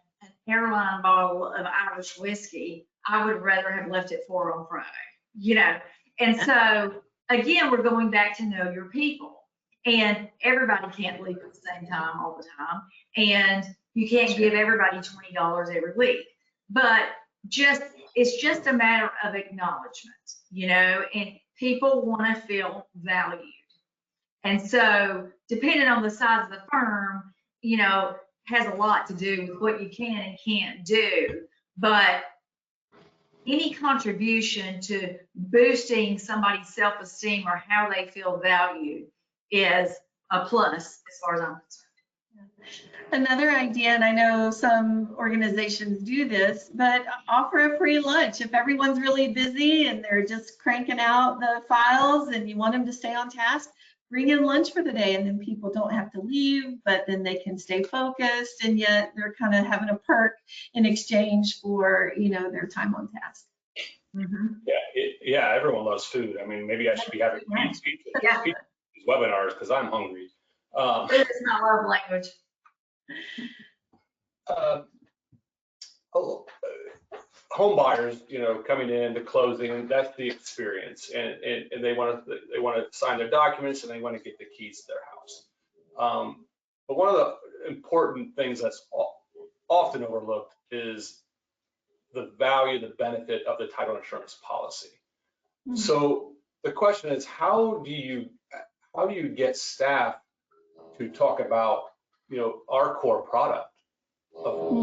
airline bottle of Irish whiskey, I would rather have left it for on Friday, you know? And so again, we're going back to know your people, and everybody can't leave at the same time all the time. And you can't give everybody $20 every week, but it's just a matter of acknowledgement, you know, and people want to feel valued. And so depending on the size of the firm, you know, has a lot to do with what you can and can't do. But any contribution to boosting somebody's self-esteem or how they feel valued is a plus as far as I'm concerned. Another idea, and I know some organizations do this, but offer a free lunch. If everyone's really busy and they're just cranking out the files and you want them to stay on task, bring in lunch for the day, and then people don't have to leave, but then they can stay focused, and yet they're kind of having a perk in exchange for, you know, their time on task. Mm-hmm. Yeah, everyone loves food. I mean, maybe I should be having these webinars because I'm hungry. Food is my love language. Home buyers, you know, coming in to closing, that's the experience, and they want to sign their documents and they want to get the keys to their house. But one of the important things that's often overlooked is the value, the benefit of the title insurance policy. Mm-hmm. So the question is, how do you get staff to talk about, you know, our core product of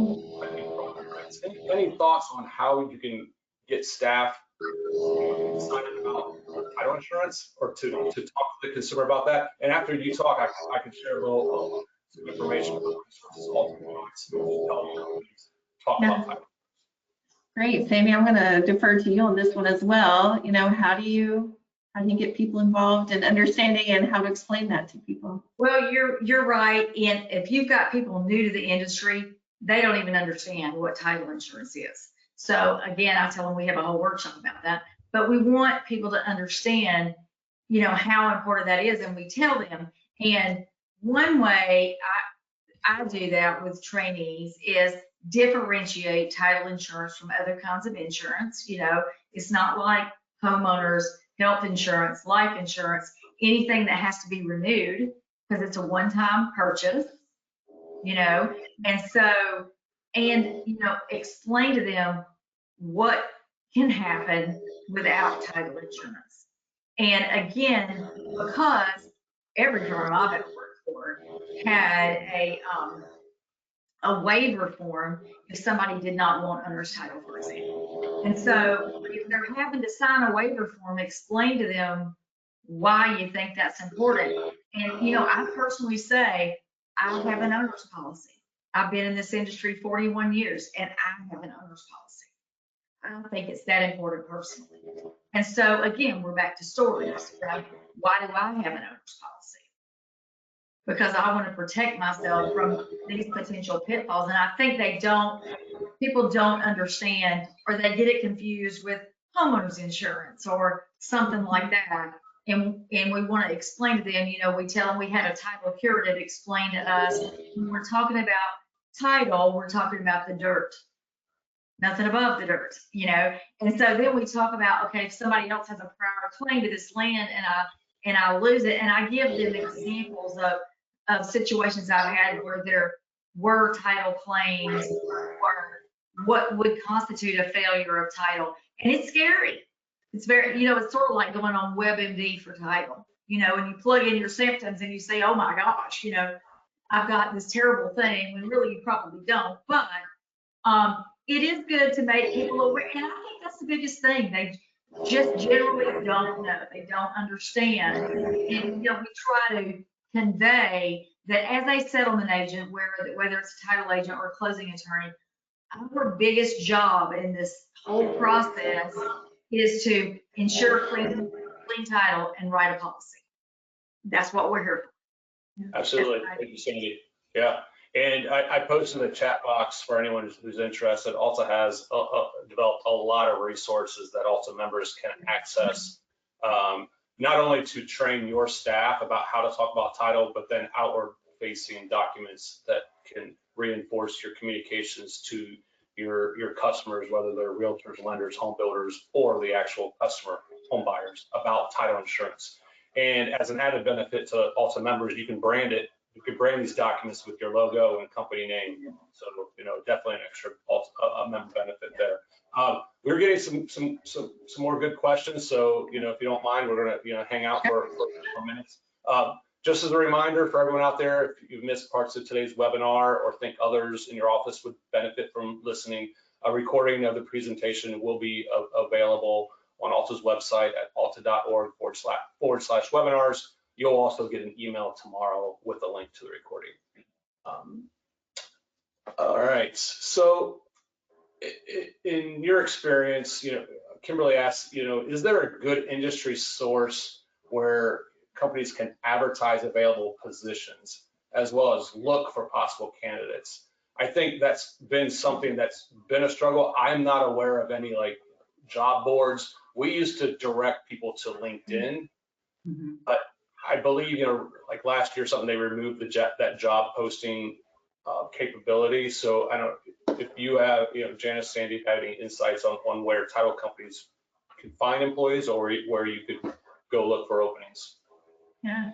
any thoughts on how you can get staff excited about title insurance, or to talk to the consumer about that? And after you talk, I can share a little information about talk about title. Great, Sammy, I'm going to defer to you on this one as well. You know, how do you get people involved in understanding and how to explain that to people? Well, you're right. And if you've got people new to the industry, they don't even understand what title insurance is. So again, I tell them we have a whole workshop about that, but we want people to understand, you know, how important that is, and we tell them. And one way I do that with trainees is differentiate title insurance from other kinds of insurance. You know, it's not like homeowners, health insurance, life insurance, anything that has to be renewed, because it's a one-time purchase, you know. And so, and, you know, explain to them what can happen without title insurance. And again, because every firm I've ever worked for had a waiver form if somebody did not want owner's title, for example. And so if they're having to sign a waiver form, explain to them why you think that's important. And, you know, I personally say, I have an owner's policy. I've been in this industry 41 years and I have an owner's policy. I don't think it's that important personally. And so again, we're back to stories, right? Why do I have an owner's policy? Because I want to protect myself from these potential pitfalls. And I think people don't understand, or they get it confused with homeowners insurance or something like that. And we want to explain to them, you know, we tell them we had a title curative explain to us when we're talking about title, we're talking about the dirt. Nothing above the dirt, you know? And so then we talk about, okay, if somebody else has a prior claim to this land and I lose it, and I give them examples of situations I've had where there were title claims or what would constitute a failure of title. And it's scary. It's very, you know, it's sort of like going on WebMD for title, you know, and you plug in your symptoms and you say, oh my gosh, you know, I've got this terrible thing, when really you probably don't. But it is good to make people aware, and I think that's the biggest thing. They just generally don't know. They don't understand. And, you know, we try to convey that as a settlement agent, whether it's a title agent or a closing attorney, our biggest job in this whole process is to ensure clean title and write a policy. That's what we're here for. Absolutely. Thank you, Cindy. Yeah. And I posted in the chat box for anyone who's interested. Also has developed a lot of resources that also members can access, not only to train your staff about how to talk about title, but then outward facing documents that can reinforce your communications to your customers, whether they're realtors, lenders, home builders, or the actual customer, home buyers, about title insurance. And as an added benefit to also members, you can brand it. You can brand these documents with your logo and company name. So, you know, definitely an extra member benefit there. We're getting some more good questions. So, you know, if you don't mind, we're gonna, you know, hang out for a few more minutes. Just as a reminder for everyone out there, if you've missed parts of today's webinar or think others in your office would benefit from listening, a recording of the presentation will be available on Alta's website at alta.org/webinars. You'll also get an email tomorrow with a link to the recording. All right, so in your experience, you know, Kimberly asked, you know, is there a good industry source where companies can advertise available positions as well as look for possible candidates? I think that's been something that's been a struggle. I'm not aware of any like job boards. We used to direct people to LinkedIn, but I believe, you know, like last year, something they removed that job posting capability. So I don't, if you have, you know, Janice, Sandy, have any insights on where title companies can find employees or where you could go look for openings? Yeah,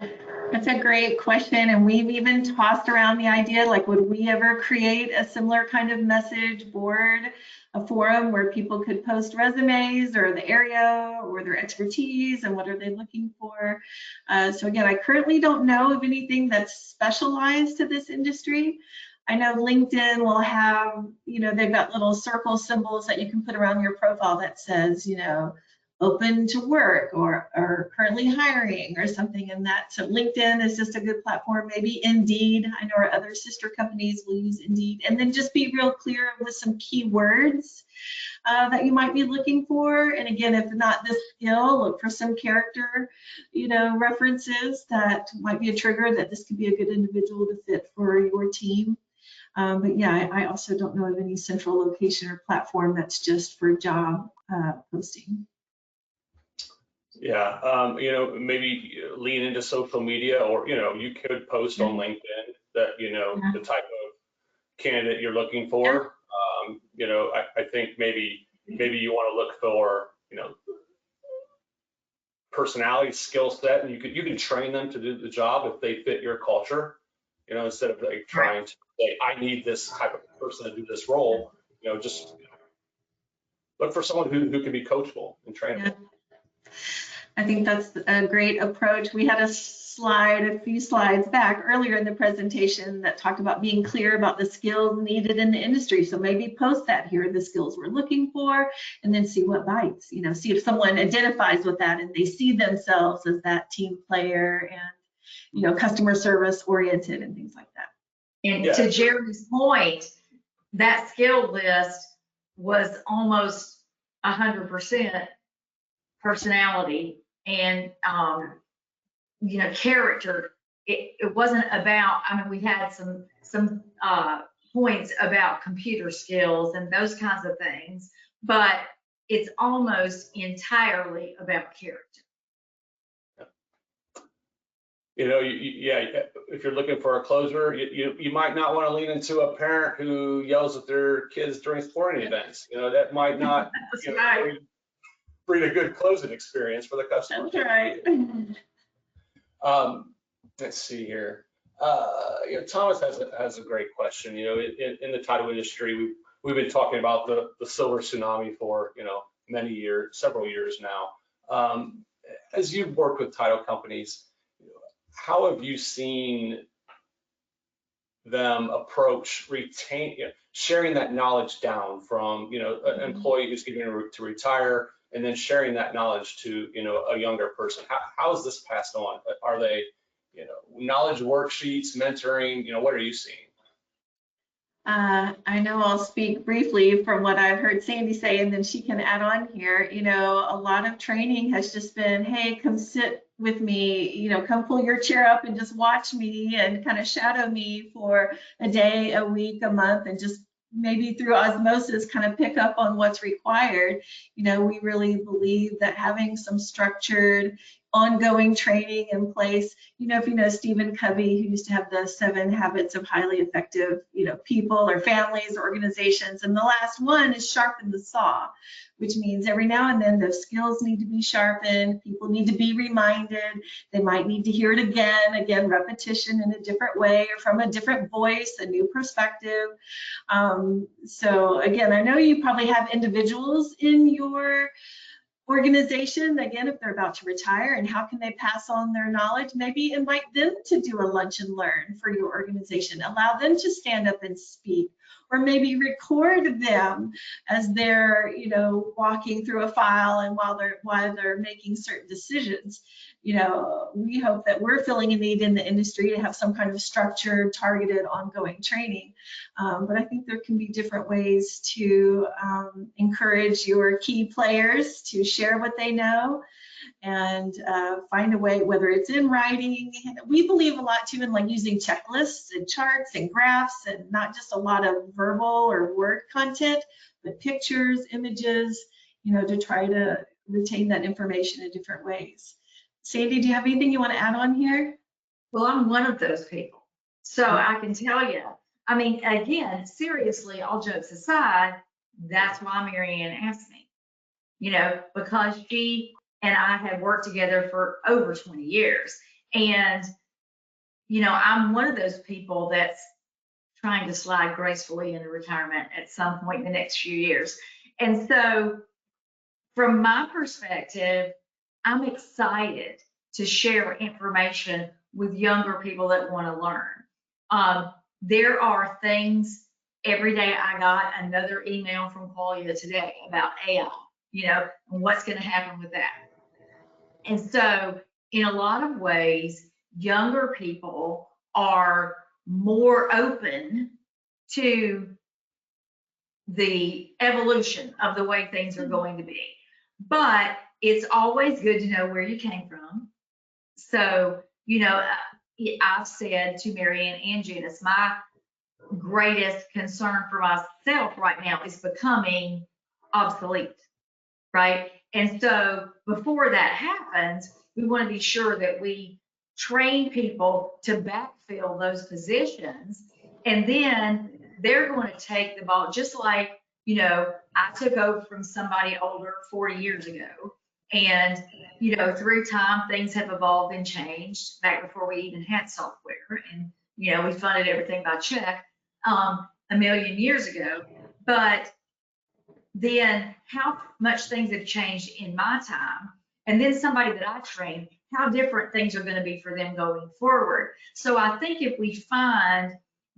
that's a great question. And we've even tossed around the idea, like, would we ever create a similar kind of message board, a forum where people could post resumes or the area or their expertise and what are they looking for? So again, I currently don't know of anything that's specialized to this industry. I know LinkedIn will have, you know, they've got little circle symbols that you can put around your profile that says, you know, open to work or currently hiring or something in that. So LinkedIn is just a good platform. Maybe Indeed. I know our other sister companies will use Indeed. And then just be real clear with some keywords that you might be looking for. And again, if not this skill, look for some character, you know, references that might be a trigger that this could be a good individual to fit for your team. But yeah, I also don't know of any central location or platform that's just for job posting. Yeah, you know, maybe lean into social media, or, you know, you could post on LinkedIn that, you know, the type of candidate you're looking for. You know, I think maybe you want to look for, you know, personality, skill set, and you can train them to do the job if they fit your culture, you know, instead of like trying to say, I need this type of person to do this role, you know, just look for someone who can be coachable and trainable. I think that's a great approach. We had a few slides back earlier in the presentation that talked about being clear about the skills needed in the industry. So maybe post that here, the skills we're looking for, and then see what bites, you know, see if someone identifies with that and they see themselves as that team player and, you know, customer service oriented and things like that. And to Jeremy's point, that skill list was almost 100% personality and, you know, character. It wasn't about, I mean, we had some points about computer skills and those kinds of things, but it's almost entirely about character. Yeah, if you're looking for a closer, you might not want to lean into a parent who yells at their kids during sporting events. That might not That's right. breed a good closing experience for the customer. That's right. Let's see here. Thomas has a great question. In the title industry, we've been talking about the silver tsunami for many years, several years now. As you've worked with title companies, how have you seen them approach sharing that knowledge down from an employee who's getting to retire, and then sharing that knowledge to a younger person? How is this passed on? Are they knowledge worksheets, mentoring? What are you seeing? I know I'll speak briefly from what I've heard Sandy say, and then she can add on here. A lot of training has just been, hey, come sit with me, come pull your chair up and just watch me and kind of shadow me for a day, a week, a month, and just maybe through osmosis kind of pick up on what's required. We really believe that having some structured ongoing training in place, if you know Stephen Covey, who used to have the 7 habits of highly effective, people or families or organizations. And the last one is sharpen the saw, which means every now and then those skills need to be sharpened. People need to be reminded. They might need to hear it again, repetition in a different way or from a different voice, a new perspective. So again, I know you probably have individuals in your organization, again, if they're about to retire, and how can they pass on their knowledge? Maybe invite them to do a lunch and learn for your organization. Allow them to stand up and speak, or maybe record them as they're, walking through a file and while they're making certain decisions. We hope that we're filling a need in the industry to have some kind of structured, targeted, ongoing training. But I think there can be different ways to encourage your key players to share what they know and find a way, whether it's in writing. We believe a lot too in using checklists and charts and graphs, and not just a lot of verbal or word content, but pictures, images, to try to retain that information in different ways. Sandy, do you have anything you want to add on here? Well, I'm one of those people. So I can tell you, again, seriously, all jokes aside, that's why Mary Ann asked me, because she and I have worked together for over 20 years. And, I'm one of those people that's trying to slide gracefully into retirement at some point in the next few years. And so from my perspective, I'm excited to share information with younger people that want to learn. There are things every day. I got another email from Qualia today about AI, and what's going to happen with that. And so in a lot of ways, younger people are more open to the evolution of the way things are going to be. But it's always good to know where you came from. So, I've said to Mary Ann and Janice, my greatest concern for myself right now is becoming obsolete, right? And so before that happens, we want to be sure that we train people to backfill those positions, and then they're going to take the ball, just like, I took over from somebody older 40 years ago. And, through time, things have evolved and changed back before we even had software. And, we funded everything by check a million years ago. But then how much things have changed in my time. And then somebody that I train, how different things are going to be for them going forward. So I think if we find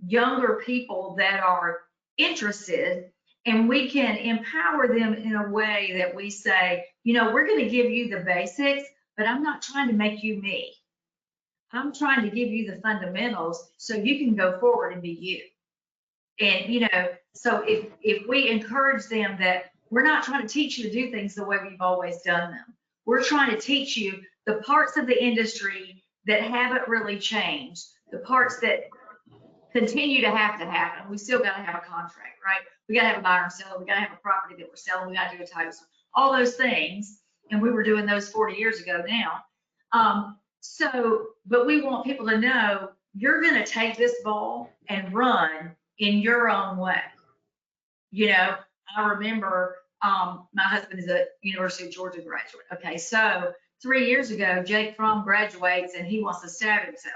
younger people that are interested, and we can empower them in a way that we say, we're going to give you the basics, but I'm not trying to make you me. I'm trying to give you the fundamentals so you can go forward and be you. And, so if we encourage them that we're not trying to teach you to do things the way we've always done them. We're trying to teach you the parts of the industry that haven't really changed, the parts that continue to happen. We still got to have a contract, right? We got to have a buyer and seller. We got to have a property that we're selling. We got to do a title, all those things. And we were doing those 40 years ago now. So, but we want people to know you're going to take this ball and run in your own way. You know, I remember my husband is a University of Georgia graduate. Okay, so 3 years ago, Jake Fromm graduates and he wants to stab himself,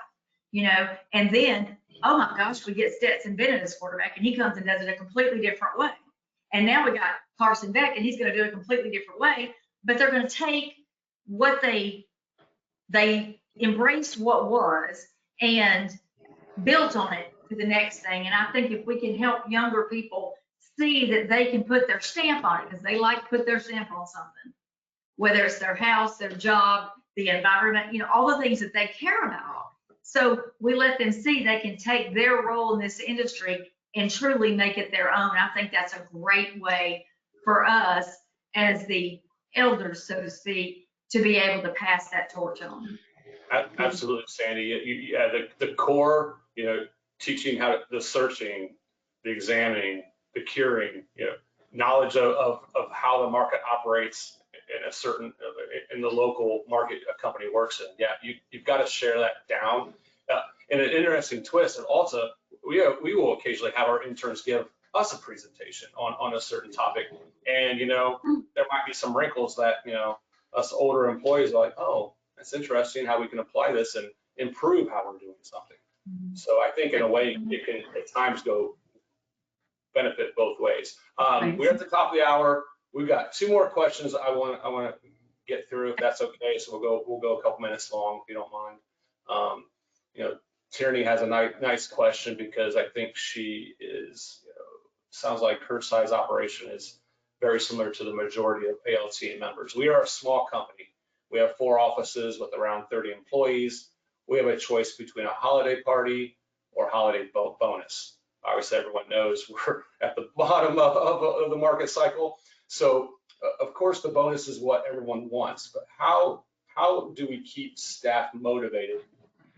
and then, oh my gosh, we get Stetson Bennett as quarterback and he comes and does it a completely different way. And now we got Carson Beck and he's going to do it a completely different way, but they're going to take what they embraced what was and built on it to the next thing. And I think if we can help younger people see that they can put their stamp on it, because they like to put their stamp on something, whether it's their house, their job, the environment, all the things that they care about. So we let them see they can take their role in this industry and truly make it their own. I think that's a great way for us as the elders, so to speak, to be able to pass that torch on. Absolutely, Sandy. Yeah, the core, teaching how the searching, the examining, the curing, knowledge of how the market operates in the local market a company works in. Yeah, you've got to share that down. And an interesting twist, and also we will occasionally have our interns give us a presentation on a certain topic, and there might be some wrinkles that us older employees are like, oh, that's interesting how we can apply this and improve how we're doing something. So I think in a way it can at times go benefit both ways. We're at the top of the hour. We've got 2 more questions I want to get through, if that's okay. So we'll go a couple minutes long, if you don't mind. Tierney has a nice question, because I think she is, sounds like her size operation is very similar to the majority of ALTA members. We are a small company. We have 4 offices with around 30 employees. We have a choice between a holiday party or holiday bonus. Obviously, everyone knows we're at the bottom of the market cycle. So, of course, the bonus is what everyone wants. But how do we keep staff motivated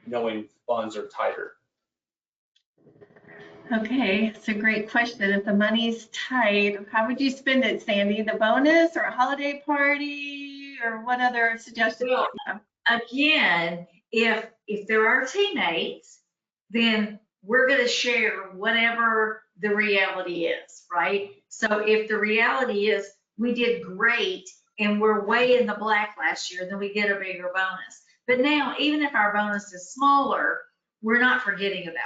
knowing funds are tighter? Okay, it's a great question. If the money's tight, how would you spend it, Sandy? The bonus or a holiday party, or what other suggestions? Well, again, if there are teammates, then we're going to share whatever the reality is, right? So if the reality is we did great and we're way in the black last year, then we get a bigger bonus. But now, even if our bonus is smaller, we're not forgetting about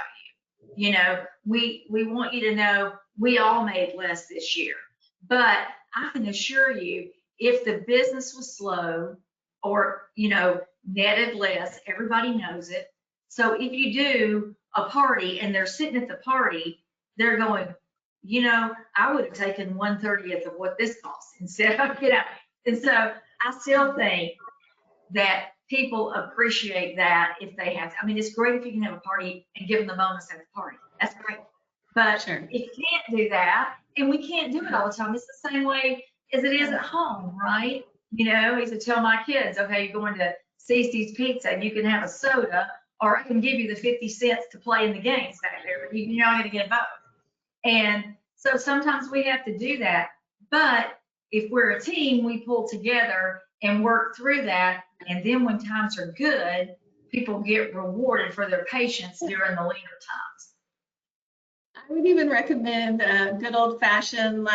you. We want you to know we all made less this year. But I can assure you, if the business was slow or, netted less, everybody knows it. So if you do a party and they're sitting at the party, they're going, I would have taken 1/30 of what this costs instead of, And so I still think that people appreciate that if they have. I mean, it's great if you can have a party and give them the bonus at the party. That's great. But Sure. if you can't do that, and we can't do it all the time, it's the same way as it is at home, right? I used to tell my kids, okay, you're going to Cece's Pizza and you can have a soda, or I can give you the 50 cents to play in the games back there. You're not going to get both. And so sometimes we have to do that. But if we're a team, we pull together and work through that. And then when times are good, people get rewarded for their patience during the leaner times. I would even recommend a good old fashioned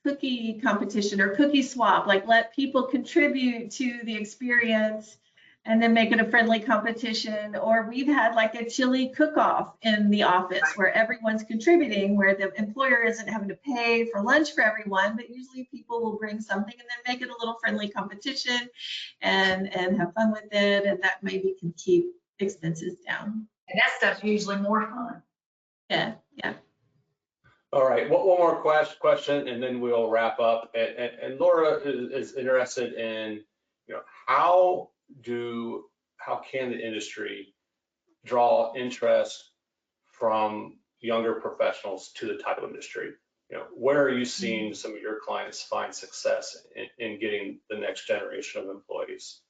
cookie competition or cookie swap, let people contribute to the experience and then make it a friendly competition. Or we've had a chili cook-off in the office where everyone's contributing, where the employer isn't having to pay for lunch for everyone, but usually people will bring something and then make it a little friendly competition and have fun with it. And that maybe can keep expenses down. And that stuff's usually more fun. Yeah. All right, one more question, and then we'll wrap up. And Laura is interested in, how can the industry draw interest from younger professionals to the title industry? Where are you seeing some of your clients find success in getting the next generation of employees?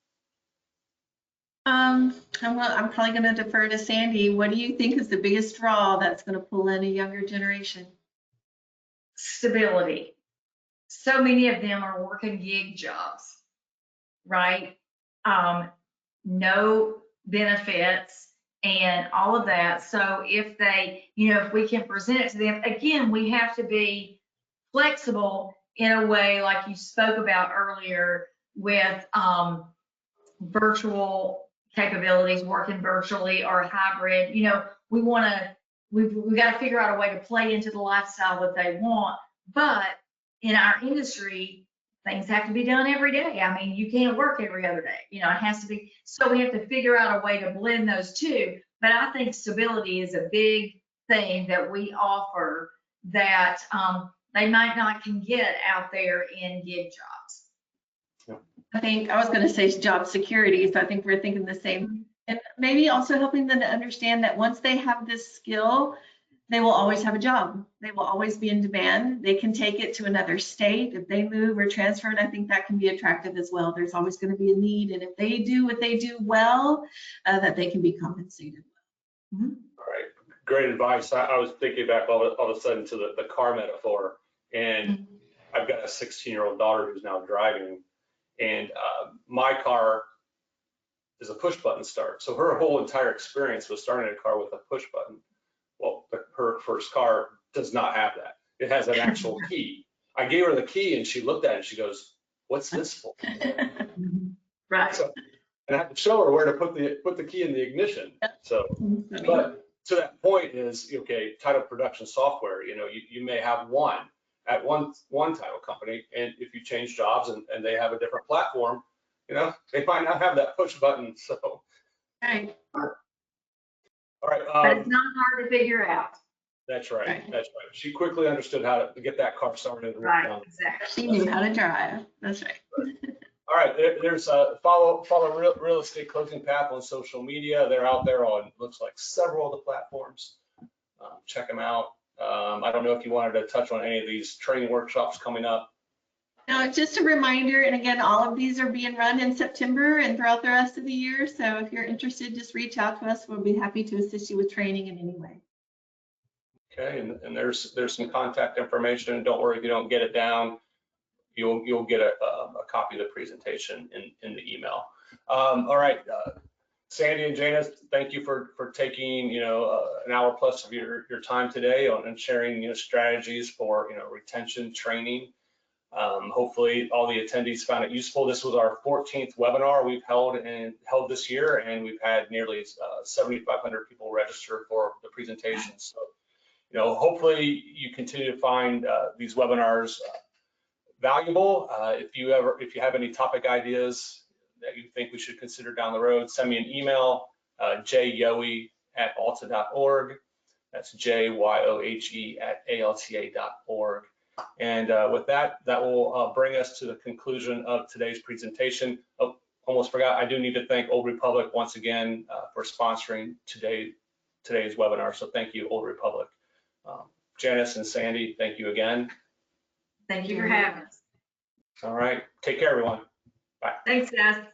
I'm probably going to defer to Sandy. What do you think is the biggest draw that's going to pull in a younger generation? Stability. So many of them are working gig jobs, right? no benefits, and all of that. So if they, if we can present it to them, again, we have to be flexible in a way like you spoke about earlier with virtual capabilities, working virtually or hybrid. We want to, we've got to figure out a way to play into the lifestyle that they want. But in our industry, things have to be done every day. I mean, you can't work every other day. It has to be. So we have to figure out a way to blend those two. But I think stability is a big thing that we offer that they might not can get out there in gig jobs. I was going to say job security, so I think we're thinking the same. And maybe also helping them to understand that once they have this skill, they will always have a job. They will always be in demand. They can take it to another state if they move or transfer, and I think that can be attractive as well. There's always going to be a need, and if they do what they do well, that they can be compensated well. All right, great advice. I was thinking back all of a sudden to the car metaphor, and I've got a 16-year-old daughter who's now driving, and my car is a push button start. So her whole entire experience was starting a car with a push button. Well, her first car does not have that. It has an actual key. I gave her the key and she looked at it and she goes, "What's this for?" Right. So, and I had to show her where to put the key in the ignition. So, but to that point is, okay, title production software, you may have one at one title company, and if you change jobs and they have a different platform, they might not have that push button. So, Right. all right. But it's not hard to figure out. That's right. That's right. She quickly understood how to get that car started. Right, exactly. She knew how to drive. That's right. All right, there's follow real estate closing path on social media. They're out there on, looks like, several of the platforms. Check them out. I don't know if you wanted to touch on any of these training workshops coming up. No, just a reminder, and again, all of these are being run in September and throughout the rest of the year. So if you're interested, just reach out to us. We'll be happy to assist you with training in any way. Okay, and there's some contact information. Don't worry if you don't get it down. You'll get a copy of the presentation in the email. All right, Sandy and Janice, thank you for taking an hour plus of your time today on sharing strategies for retention training. Hopefully all the attendees found it useful. This was our 14th webinar we've held this year, and we've had nearly 7,500 people register for the presentation. So hopefully you continue to find these webinars valuable. If you have any topic ideas that you think we should consider down the road, send me an email, jyohe@alta.org. That's jyohe@alta.org. And with that will bring us to the conclusion of today's presentation. Oh, almost forgot, I do need to thank Old Republic once again for sponsoring today's webinar. So thank you, Old Republic. Janice and Sandy, thank you again. Thank you for having us. All right, take care, everyone. Bye. Thanks, guys.